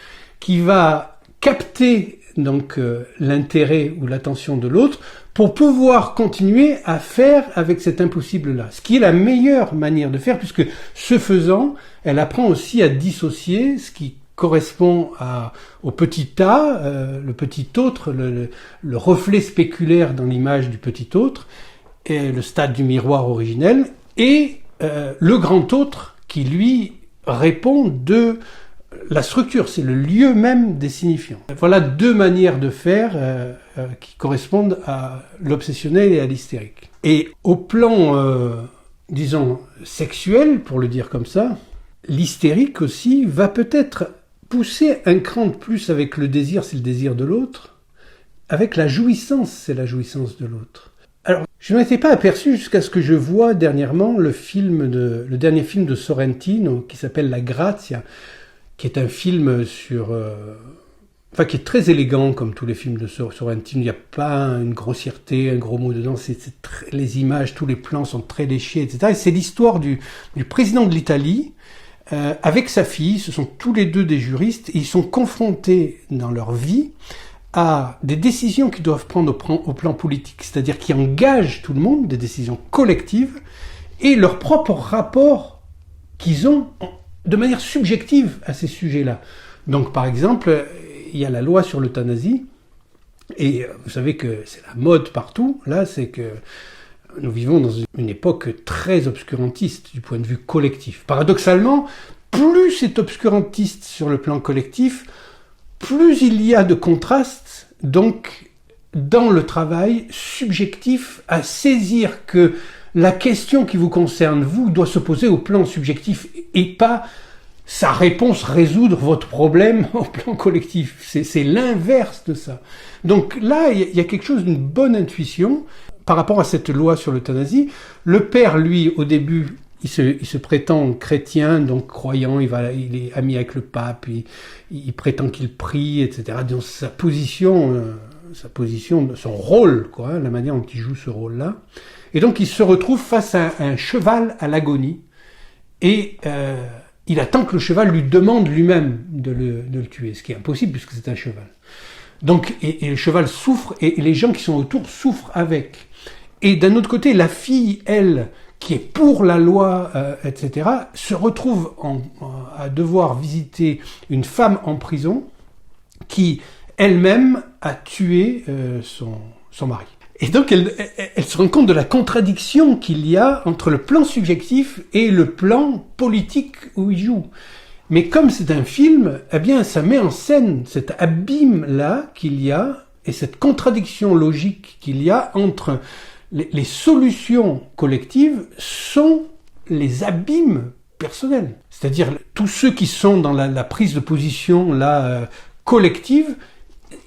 qui va capter donc l'intérêt ou l'attention de l'autre pour pouvoir continuer à faire avec cet impossible-là. Ce qui est la meilleure manière de faire, puisque ce faisant, elle apprend aussi à dissocier ce qui correspond au petit tas, le petit autre, le reflet spéculaire dans l'image du petit autre, et le stade du miroir originel, et le grand autre qui lui répond de la structure, c'est le lieu même des signifiants. Voilà deux manières de faire qui correspondent à l'obsessionnel et à l'hystérique. Et au plan, disons, sexuel, pour le dire comme ça, l'hystérique aussi va peut-être pousser un cran de plus avec le désir, c'est le désir de l'autre, avec la jouissance, c'est la jouissance de l'autre. Alors, je ne m'étais pas aperçu jusqu'à ce que je vois dernièrement le dernier film de Sorrentino qui s'appelle La Grazia, qui est un film qui est très élégant comme tous les films de Sorrentino. Il n'y a pas une grossièreté, un gros mot dedans. Les images, tous les plans sont très léchés, etc. Et c'est l'histoire du président de l'Italie avec sa fille. Ce sont tous les deux des juristes et ils sont confrontés dans leur vie à des décisions qu'ils doivent prendre au plan politique, c'est-à-dire qui engagent tout le monde, des décisions collectives, et leur propre rapport qu'ils ont de manière subjective à ces sujets-là. Donc, par exemple, il y a la loi sur l'euthanasie, et vous savez que c'est la mode partout, là, c'est que nous vivons dans une époque très obscurantiste du point de vue collectif. Paradoxalement, plus c'est obscurantiste sur le plan collectif, plus il y a de contrastes, donc, dans le travail subjectif, à saisir que la question qui vous concerne, vous, doit se poser au plan subjectif et pas sa réponse résoudre votre problème au plan collectif. C'est l'inverse de ça. Donc là, il y a quelque chose d'une bonne intuition par rapport à cette loi sur l'euthanasie. Le père, lui, au début, il se prétend chrétien, donc croyant, il est ami avec le pape, il prétend qu'il prie, etc. Donc sa position, son rôle, quoi, la manière dont il joue ce rôle-là. Et donc il se retrouve face à un cheval à l'agonie, et il attend que le cheval lui demande lui-même de le tuer, ce qui est impossible puisque c'est un cheval. Donc, et le cheval souffre, et les gens qui sont autour souffrent avec. Et d'un autre côté, la fille, elle, qui est pour la loi, etc., se retrouve à devoir visiter une femme en prison qui, elle-même, a tué son mari. Et donc, elle se rend compte de la contradiction qu'il y a entre le plan subjectif et le plan politique où il joue. Mais comme c'est un film, eh bien, ça met en scène cet abîme-là qu'il y a et cette contradiction logique qu'il y a entre les solutions collectives sont les abîmes personnels. C'est-à-dire, tous ceux qui sont dans la prise de position là, collective,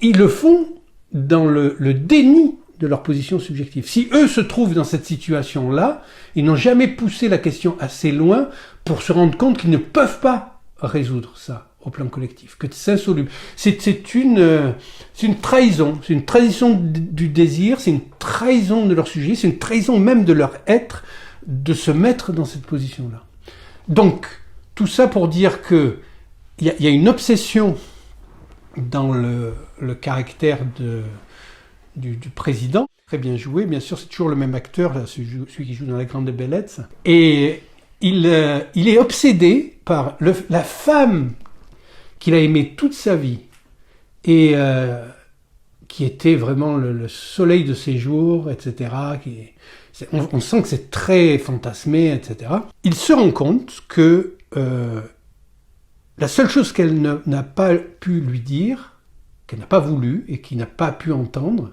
ils le font dans le déni de leur position subjective. Si eux se trouvent dans cette situation-là, ils n'ont jamais poussé la question assez loin pour se rendre compte qu'ils ne peuvent pas résoudre ça au plan collectif, que c'est insoluble. C'est une trahison, c'est une trahison du désir, c'est une trahison de leur sujet, c'est une trahison même de leur être, de se mettre dans cette position-là. Donc, tout ça pour dire que il y a une obsession dans le caractère du président, très bien joué, bien sûr c'est toujours le même acteur, là, celui qui joue dans La Grande Bellezza, et il est obsédé par la femme qu'il a aimée toute sa vie, et qui était vraiment le soleil de ses jours, etc., on sent que c'est très fantasmé, etc. Il se rend compte que la seule chose qu'elle n'a pas pu lui dire, qu'elle n'a pas voulu et qu'il n'a pas pu entendre,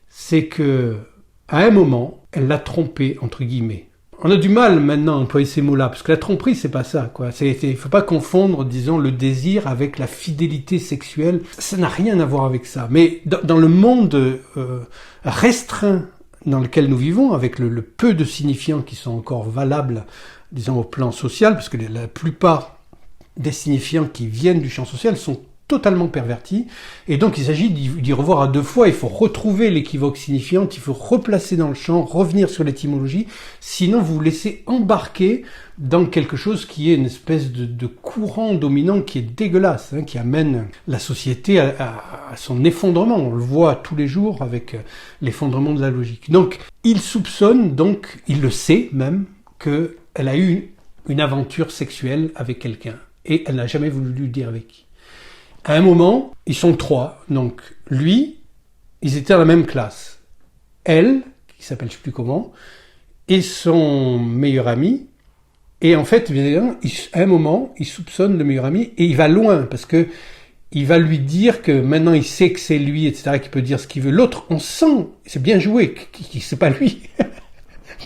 c'est que à un moment, elle l'a trompé, entre guillemets. On a du mal maintenant à employer ces mots-là, parce que la tromperie, c'est pas ça, quoi. Il faut pas confondre, disons, le désir avec la fidélité sexuelle. Ça n'a rien à voir avec ça. Mais dans le monde restreint dans lequel nous vivons, avec le peu de signifiants qui sont encore valables, disons, au plan social, parce que la plupart des signifiants qui viennent du champ social sont totalement pervertis, et donc il s'agit d'y revoir à deux fois. Il faut retrouver l'équivoque signifiante, il faut replacer dans le champ, revenir sur l'étymologie, sinon vous vous laissez embarquer dans quelque chose qui est une espèce de courant dominant qui est dégueulasse, qui amène la société à son effondrement. On le voit tous les jours avec l'effondrement de la logique. Donc il soupçonne, donc il le sait même, qu'elle a eu une aventure sexuelle avec quelqu'un, et elle n'a jamais voulu lui dire avec qui. À un moment, ils sont trois, donc lui, ils étaient dans la même classe. Elle, qui s'appelle je sais plus comment, et son meilleur ami, et en fait, à un moment, il soupçonne le meilleur ami, et il va loin, parce que il va lui dire que maintenant il sait que c'est lui, etc., qu'il peut dire ce qu'il veut. L'autre, on sent, c'est bien joué, que c'est pas lui,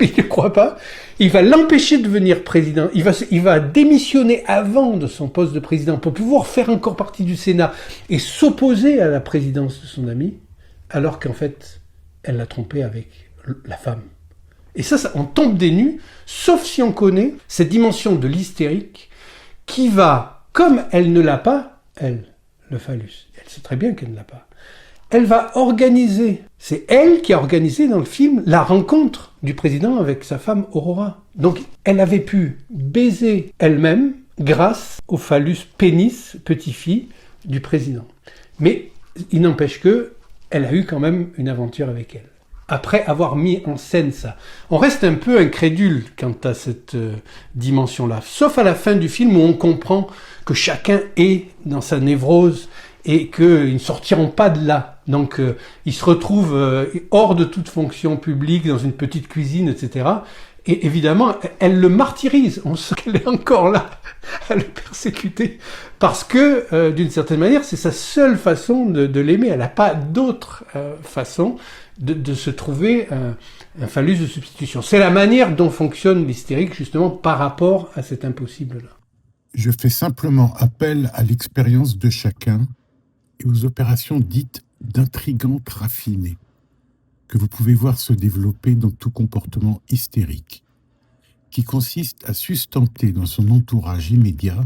mais il ne croit pas. Il va l'empêcher de devenir président. Il va démissionner avant de son poste de président pour pouvoir faire encore partie du Sénat et s'opposer à la présidence de son ami, alors qu'en fait, elle l'a trompé avec la femme. Et ça, on tombe des nues, sauf si on connaît cette dimension de l'hystérique qui va, comme elle ne l'a pas, elle, le phallus, elle sait très bien qu'elle ne l'a pas, elle va organiser, c'est elle qui a organisé dans le film la rencontre du président avec sa femme Aurora. Donc elle avait pu baiser elle-même grâce au phallus pénis, petit-fille, du président. Mais il n'empêche que elle a eu quand même une aventure avec elle. Après avoir mis en scène ça. On reste un peu incrédule quant à cette dimension-là. Sauf à la fin du film où on comprend que chacun est dans sa névrose et qu'ils ne sortiront pas de là. Donc ils se retrouvent hors de toute fonction publique, dans une petite cuisine, etc. Et évidemment, elle le martyrise. On sent qu'elle est encore là à le persécuter. Parce que, d'une certaine manière, c'est sa seule façon de l'aimer. Elle n'a pas d'autre façon de se trouver un phallus de substitution. C'est la manière dont fonctionne l'hystérique, justement, par rapport à cet impossible-là. Je fais simplement appel à l'expérience de chacun et aux opérations dites d'intrigantes raffinées, que vous pouvez voir se développer dans tout comportement hystérique, qui consiste à sustenter dans son entourage immédiat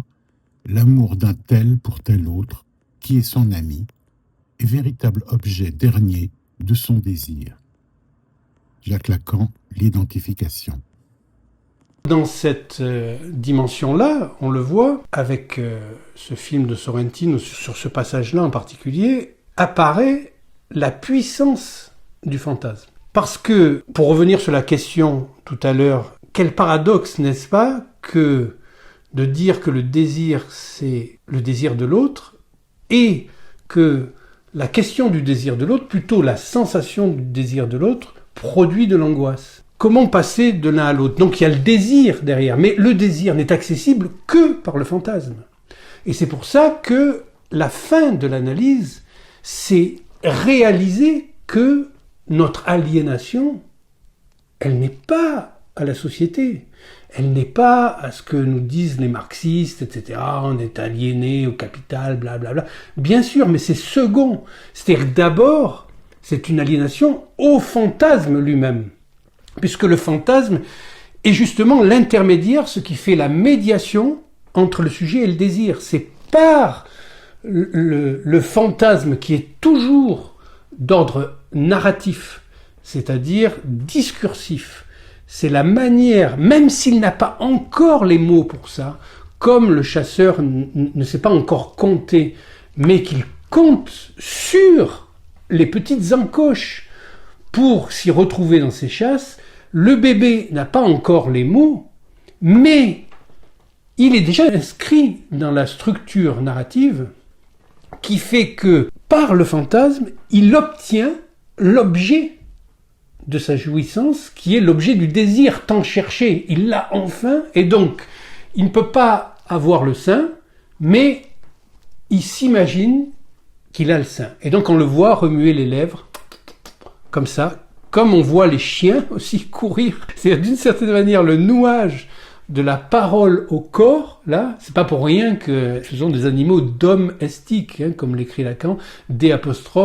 l'amour d'un tel pour tel autre, qui est son ami, et véritable objet dernier de son désir. Jacques Lacan, l'identification. Dans cette dimension-là, on le voit, avec ce film de Sorrentino, sur ce passage-là en particulier, apparaît la puissance du fantasme. Parce que, pour revenir sur la question tout à l'heure, quel paradoxe, n'est-ce pas, que de dire que le désir, c'est le désir de l'autre, et que la question du désir de l'autre, plutôt la sensation du désir de l'autre, produit de l'angoisse. Comment passer de l'un à l'autre? Donc il y a le désir derrière, mais le désir n'est accessible que par le fantasme. Et c'est pour ça que la fin de l'analyse, c'est réaliser que notre aliénation, elle n'est pas à la société, elle n'est pas à ce que nous disent les marxistes, etc. On est aliéné au capital, blablabla. Bien sûr, mais c'est second. C'est-à-dire que d'abord, c'est une aliénation au fantasme lui-même. Puisque le fantasme est justement l'intermédiaire, ce qui fait la médiation entre le sujet et le désir. C'est par le fantasme qui est toujours d'ordre narratif, c'est-à-dire discursif. C'est la manière, même s'il n'a pas encore les mots pour ça, comme le chasseur ne sait pas encore compter, mais qu'il compte sur les petites encoches pour s'y retrouver dans ses chasses, le bébé n'a pas encore les mots, mais il est déjà inscrit dans la structure narrative qui fait que, par le fantasme, il obtient l'objet de sa jouissance, qui est l'objet du désir tant cherché. Il l'a enfin, et donc, il ne peut pas avoir le sein, mais il s'imagine qu'il a le sein. Et donc, on le voit remuer les lèvres, comme ça, comme on voit les chiens aussi courir. C'est d'une certaine manière le nouage de la parole au corps, là, c'est pas pour rien que ce sont des animaux domestiques, comme l'écrit Lacan, D''Ho2Me,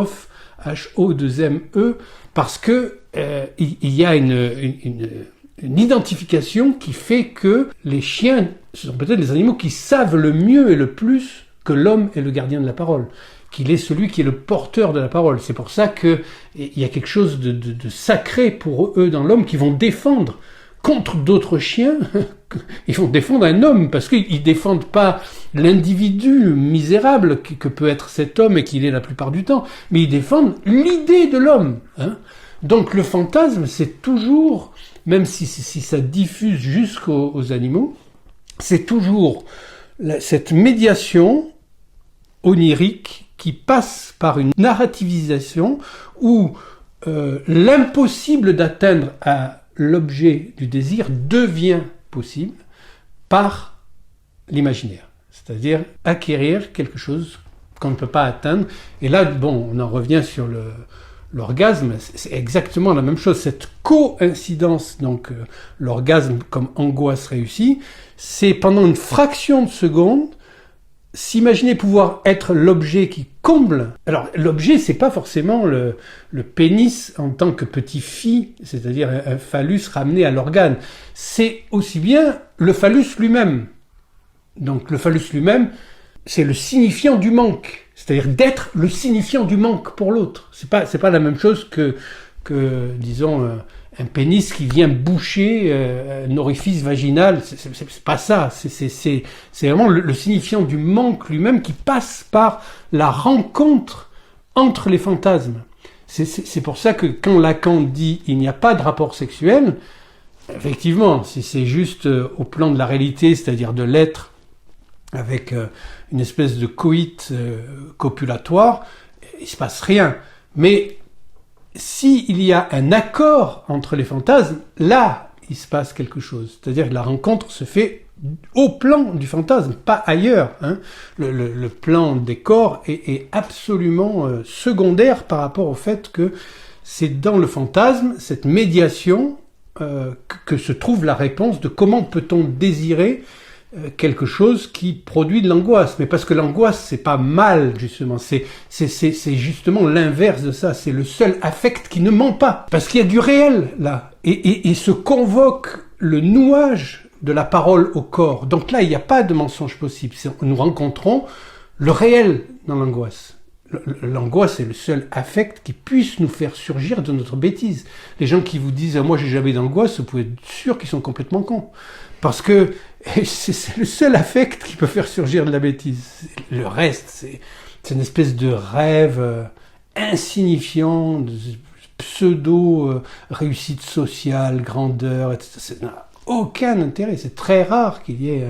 parce que il y a une identification qui fait que les chiens, ce sont peut-être les animaux qui savent le mieux et le plus que l'homme est le gardien de la parole, qu'il est celui qui est le porteur de la parole. C'est pour ça qu'il y a quelque chose de sacré pour eux dans l'homme, qui vont défendre contre d'autres chiens. Ils vont défendre un homme, parce qu'ils défendent pas l'individu misérable que peut être cet homme et qu'il est la plupart du temps, mais ils défendent l'idée de l'homme. Donc le fantasme, c'est toujours, même si ça diffuse jusqu'aux animaux, c'est toujours cette médiation onirique qui passe par une narrativisation où l'impossible d'atteindre à l'objet du désir devient possible par l'imaginaire, c'est-à-dire acquérir quelque chose qu'on ne peut pas atteindre. Et là, bon, on en revient sur l'orgasme, c'est exactement la même chose. Cette coïncidence, donc l'orgasme comme angoisse réussie, c'est pendant une fraction de seconde, s'imaginer pouvoir être l'objet qui comble. Alors, l'objet, c'est pas forcément le pénis en tant que petit phi, c'est-à-dire un phallus ramené à l'organe. C'est aussi bien le phallus lui-même. Donc, le phallus lui-même, c'est le signifiant du manque. C'est-à-dire d'être le signifiant du manque pour l'autre. C'est pas la même chose que disons, un pénis qui vient boucher un orifice vaginal. C'est pas ça. C'est vraiment le signifiant du manque lui-même qui passe par la rencontre entre les fantasmes. C'est pour ça que quand Lacan dit « il n'y a pas de rapport sexuel », effectivement, si c'est juste au plan de la réalité, c'est-à-dire de l'être, avec une espèce de coït copulatoire, il se passe rien. Mais s'il y a un accord entre les fantasmes, là, il se passe quelque chose. C'est-à-dire que la rencontre se fait au plan du fantasme, pas ailleurs. Le plan des corps est absolument secondaire par rapport au fait que c'est dans le fantasme, cette médiation, que se trouve la réponse de comment peut-on désirer quelque chose qui produit de l'angoisse. Mais parce que l'angoisse, c'est pas mal, justement. C'est justement l'inverse de ça. C'est le seul affect qui ne ment pas. Parce qu'il y a du réel, là. Et se convoque le nouage de la parole au corps. Donc là, il n'y a pas de mensonge possible. Nous rencontrons le réel dans l'angoisse. L'angoisse est le seul affect qui puisse nous faire surgir de notre bêtise. Les gens qui vous disent « moi j'ai jamais d'angoisse », vous pouvez être sûr qu'ils sont complètement cons. Parce que c'est le seul affect qui peut faire surgir de la bêtise. Le reste, c'est une espèce de rêve insignifiant, de pseudo-réussite sociale, grandeur, etc. Ça n'a aucun intérêt. C'est très rare qu'il y ait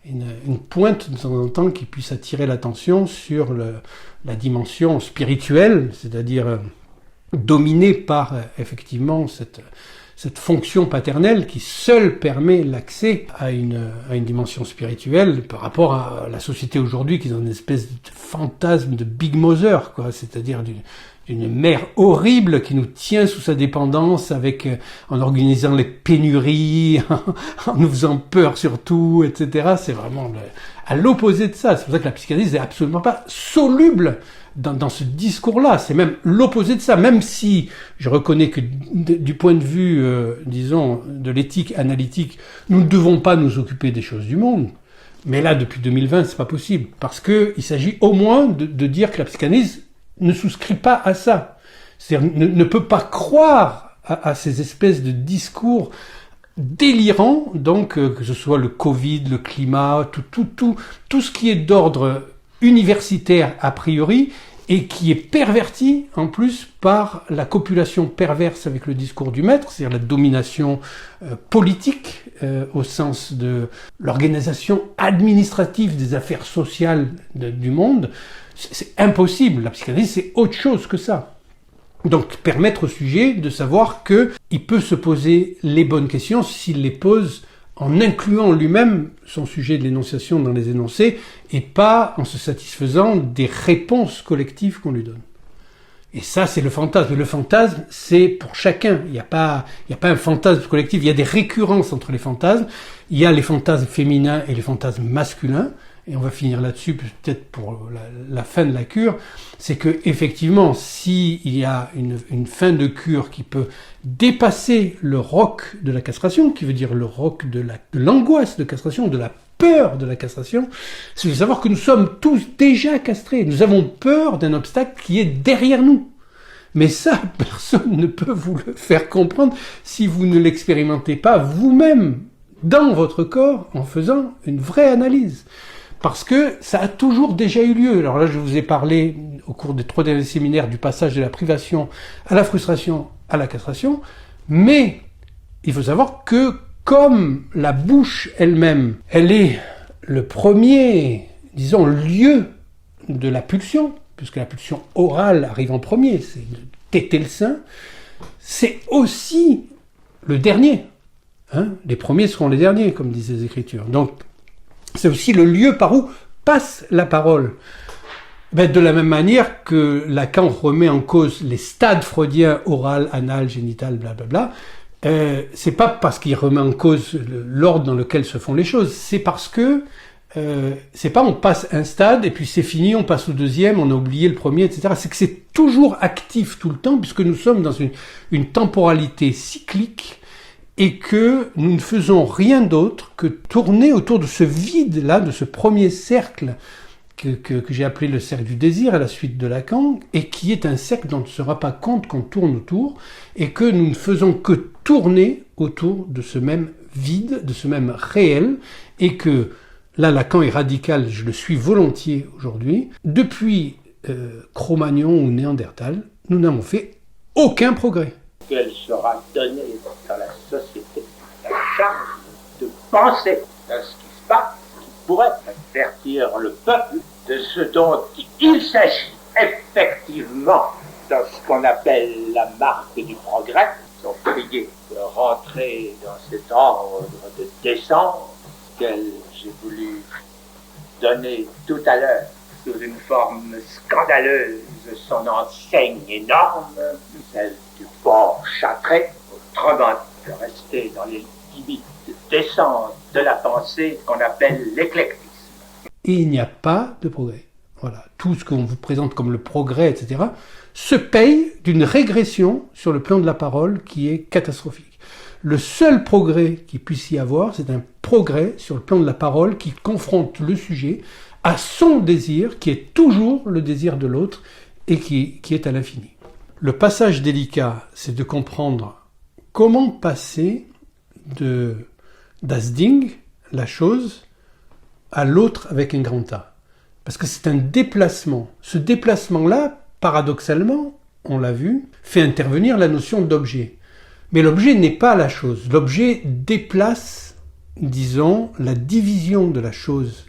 une pointe de temps en temps qui puisse attirer l'attention sur la dimension spirituelle, c'est-à-dire dominée par effectivement cette fonction paternelle qui seule permet l'accès à une dimension spirituelle par rapport à la société aujourd'hui qui est dans une espèce de fantasme de Big Mother, quoi, c'est-à-dire d'une mère horrible qui nous tient sous sa dépendance en organisant les pénuries, en nous faisant peur surtout, etc. C'est vraiment à l'opposé de ça. C'est pour ça que la psychanalyse n'est absolument pas soluble dans ce discours-là. C'est même l'opposé de ça. Même si je reconnais que du point de vue, disons, de l'éthique analytique, nous ne devons pas nous occuper des choses du monde. Mais là, depuis 2020, c'est pas possible. Parce que il s'agit au moins de dire que la psychanalyse ne souscrit pas à ça. C'est-à-dire, ne peut pas croire à ces espèces de discours délirants, donc, que ce soit le Covid, le climat, tout ce qui est d'ordre universitaire a priori, et qui est perverti en plus par la copulation perverse avec le discours du maître, c'est-à-dire la domination politique au sens de l'organisation administrative des affaires sociales du monde. C'est impossible, la psychanalyse c'est autre chose que ça. Donc permettre au sujet de savoir qu'il peut se poser les bonnes questions s'il les pose en incluant lui-même son sujet de l'énonciation dans les énoncés et pas en se satisfaisant des réponses collectives qu'on lui donne. Et ça, c'est le fantasme. Le fantasme, c'est pour chacun. Il n'y a pas un fantasme collectif. Il y a des récurrences entre les fantasmes. Il y a les fantasmes féminins et les fantasmes masculins. Et on va finir là-dessus, peut-être pour la fin de la cure. C'est que, effectivement, s'il y a une fin de cure qui peut dépasser le roc de la castration, qui veut dire le roc de l'angoisse de castration, de la peur de la castration, c'est de savoir que nous sommes tous déjà castrés. Nous avons peur d'un obstacle qui est derrière nous. Mais ça, personne ne peut vous le faire comprendre si vous ne l'expérimentez pas vous-même dans votre corps en faisant une vraie analyse. Parce que ça a toujours déjà eu lieu. Alors là, je vous ai parlé au cours des 3 derniers séminaires du passage de la privation à la frustration à la castration, mais il faut savoir que comme la bouche elle-même, elle est le premier, disons, lieu de la pulsion, puisque la pulsion orale arrive en premier, c'est de téter le sein, c'est aussi le dernier. Les premiers seront les derniers, comme disent les Écritures. Donc, c'est aussi le lieu par où passe la parole. De la même manière que Lacan remet en cause les stades freudiens, oral, anal, génital, blablabla, c'est pas parce qu'il remet en cause l'ordre dans lequel se font les choses, c'est parce que c'est pas on passe un stade et puis c'est fini, on passe au deuxième, on a oublié le premier, etc. C'est que c'est toujours actif tout le temps puisque nous sommes dans une temporalité cyclique et que nous ne faisons rien d'autre que tourner autour de ce vide-là, de ce premier cercle que j'ai appelé le cercle du désir à la suite de Lacan, et qui est un cercle dont on ne se rend pas compte qu'on tourne autour, et que nous ne faisons que tourner autour de ce même vide, de ce même réel, et que là Lacan est radical, je le suis volontiers aujourd'hui, depuis Cro-Magnon ou Néandertal, nous n'avons fait aucun progrès. Qu'elle sera donnée dans la société la charge de penser à ce qui se passe, qui pourrait avertir le peuple de ce dont il s'agit effectivement dans ce qu'on appelle la marque du progrès. Ils sont priés de rentrer dans cet ordre de descente qu'elle j'ai voulu donner tout à l'heure sous une forme scandaleuse son enseigne énorme, celle du port châtré, autrement de rester dans les limites de descente de la pensée qu'on appelle l'éclectisme. Et il n'y a pas de progrès. Voilà, tout ce qu'on vous présente comme le progrès, etc., se paye d'une régression sur le plan de la parole qui est catastrophique. Le seul progrès qu'il puisse y avoir, c'est un progrès sur le plan de la parole qui confronte le sujet à son désir, qui est toujours le désir de l'autre, et qui est à l'infini. Le passage délicat, c'est de comprendre comment passer de das Ding, la chose, à l'autre avec un grand A. Parce que c'est un déplacement. Ce déplacement-là, paradoxalement, on l'a vu, fait intervenir la notion d'objet. Mais l'objet n'est pas la chose. L'objet déplace, disons, la division de la chose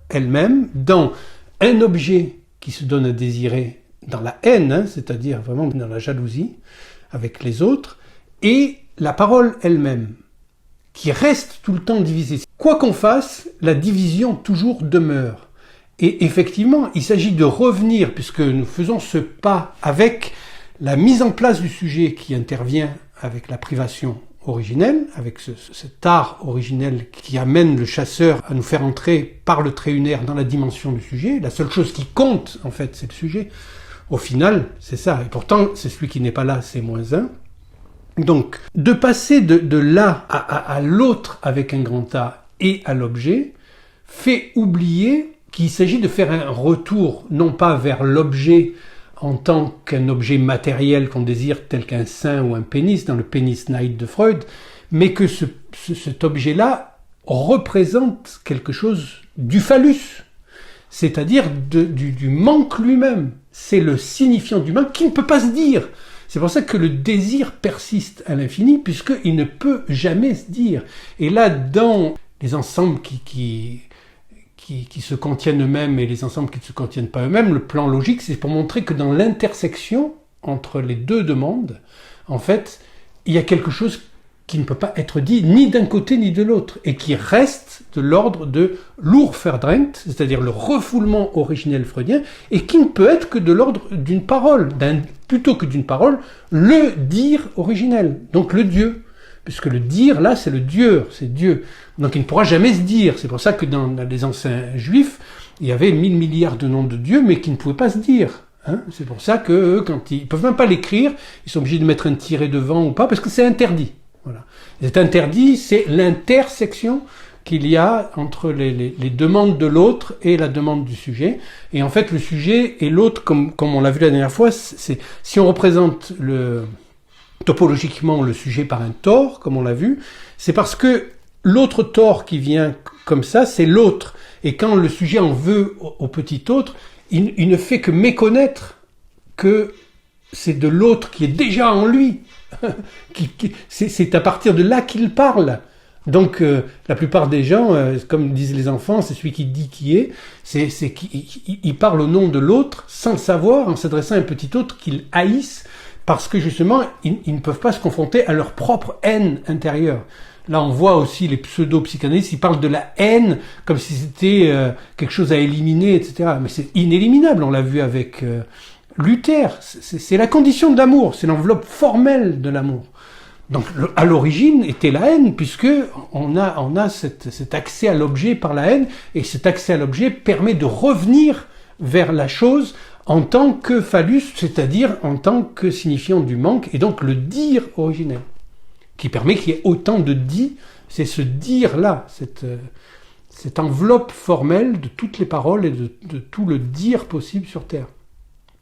elle-même dans un objet qui se donne à désirer dans la haine, c'est-à-dire vraiment dans la jalousie avec les autres, et la parole elle-même, qui reste tout le temps divisée. Quoi qu'on fasse, la division toujours demeure. Et effectivement, il s'agit de revenir, puisque nous faisons ce pas avec la mise en place du sujet qui intervient avec la privation originelle, avec cet art originel qui amène le chasseur à nous faire entrer par le trait unaire dans la dimension du sujet. La seule chose qui compte, en fait, c'est le sujet. Au final, c'est ça. Et pourtant, c'est celui qui n'est pas là, c'est -1. Donc, de passer de là à l'autre avec un grand A et à l'objet, fait oublier qu'il s'agit de faire un retour, non pas vers l'objet en tant qu'un objet matériel qu'on désire, tel qu'un sein ou un pénis, dans le pénis-neid de Freud, mais que cet objet-là représente quelque chose du phallus, c'est-à-dire du manque lui-même. C'est le signifiant du manque qui ne peut pas se dire. C'est pour ça que le désir persiste à l'infini, puisqu'il ne peut jamais se dire. Et là, dans les ensembles qui se contiennent eux-mêmes et les ensembles qui ne se contiennent pas eux-mêmes, le plan logique, c'est pour montrer que dans l'intersection entre les deux demandes, en fait, il y a quelque chose qui ne peut pas être dit ni d'un côté ni de l'autre, et qui reste de l'ordre de l'Urverdrängt, c'est-à-dire le refoulement originel freudien, et qui ne peut être que de l'ordre d'une parole, plutôt que d'une parole, le dire originel, donc le Dieu. Puisque le dire, là, c'est le Dieu, c'est Dieu. Donc il ne pourra jamais se dire. C'est pour ça que dans les anciens juifs, il y avait 1000 milliards de noms de Dieu, mais qui ne pouvaient pas se dire. C'est pour ça que eux, quand ils peuvent même pas l'écrire, ils sont obligés de mettre un tiret devant ou pas, parce que c'est interdit. Voilà. C'est interdit, c'est l'intersection qu'il y a entre les demandes de l'autre et la demande du sujet. Et en fait, le sujet et l'autre, comme on l'a vu la dernière fois, c'est si on représente topologiquement le sujet par un tore, comme on l'a vu, c'est parce que l'autre tore qui vient comme ça, c'est l'autre. Et quand le sujet en veut au petit autre, il ne fait que méconnaître que c'est de l'autre qui est déjà en lui. C'est à partir de là qu'il parle. Donc la plupart des gens, comme disent les enfants, c'est celui qui dit qui est, c'est qu'il parle au nom de l'autre sans le savoir, en s'adressant à un petit autre qu'ils haïssent, parce que justement, ils ne peuvent pas se confronter à leur propre haine intérieure. Là, on voit aussi les pseudo-psychanalystes, ils parlent de la haine comme si c'était quelque chose à éliminer, etc. Mais c'est inéliminable, on l'a vu avec Luther. C'est la condition de l'amour, c'est l'enveloppe formelle de l'amour. Donc, à l'origine était la haine, puisque on a cet accès à l'objet par la haine, et cet accès à l'objet permet de revenir vers la chose en tant que phallus, c'est-à-dire en tant que signifiant du manque, et donc le dire originel, qui permet qu'il y ait autant de dits, c'est ce dire-là, cette enveloppe formelle de toutes les paroles et de tout le dire possible sur Terre.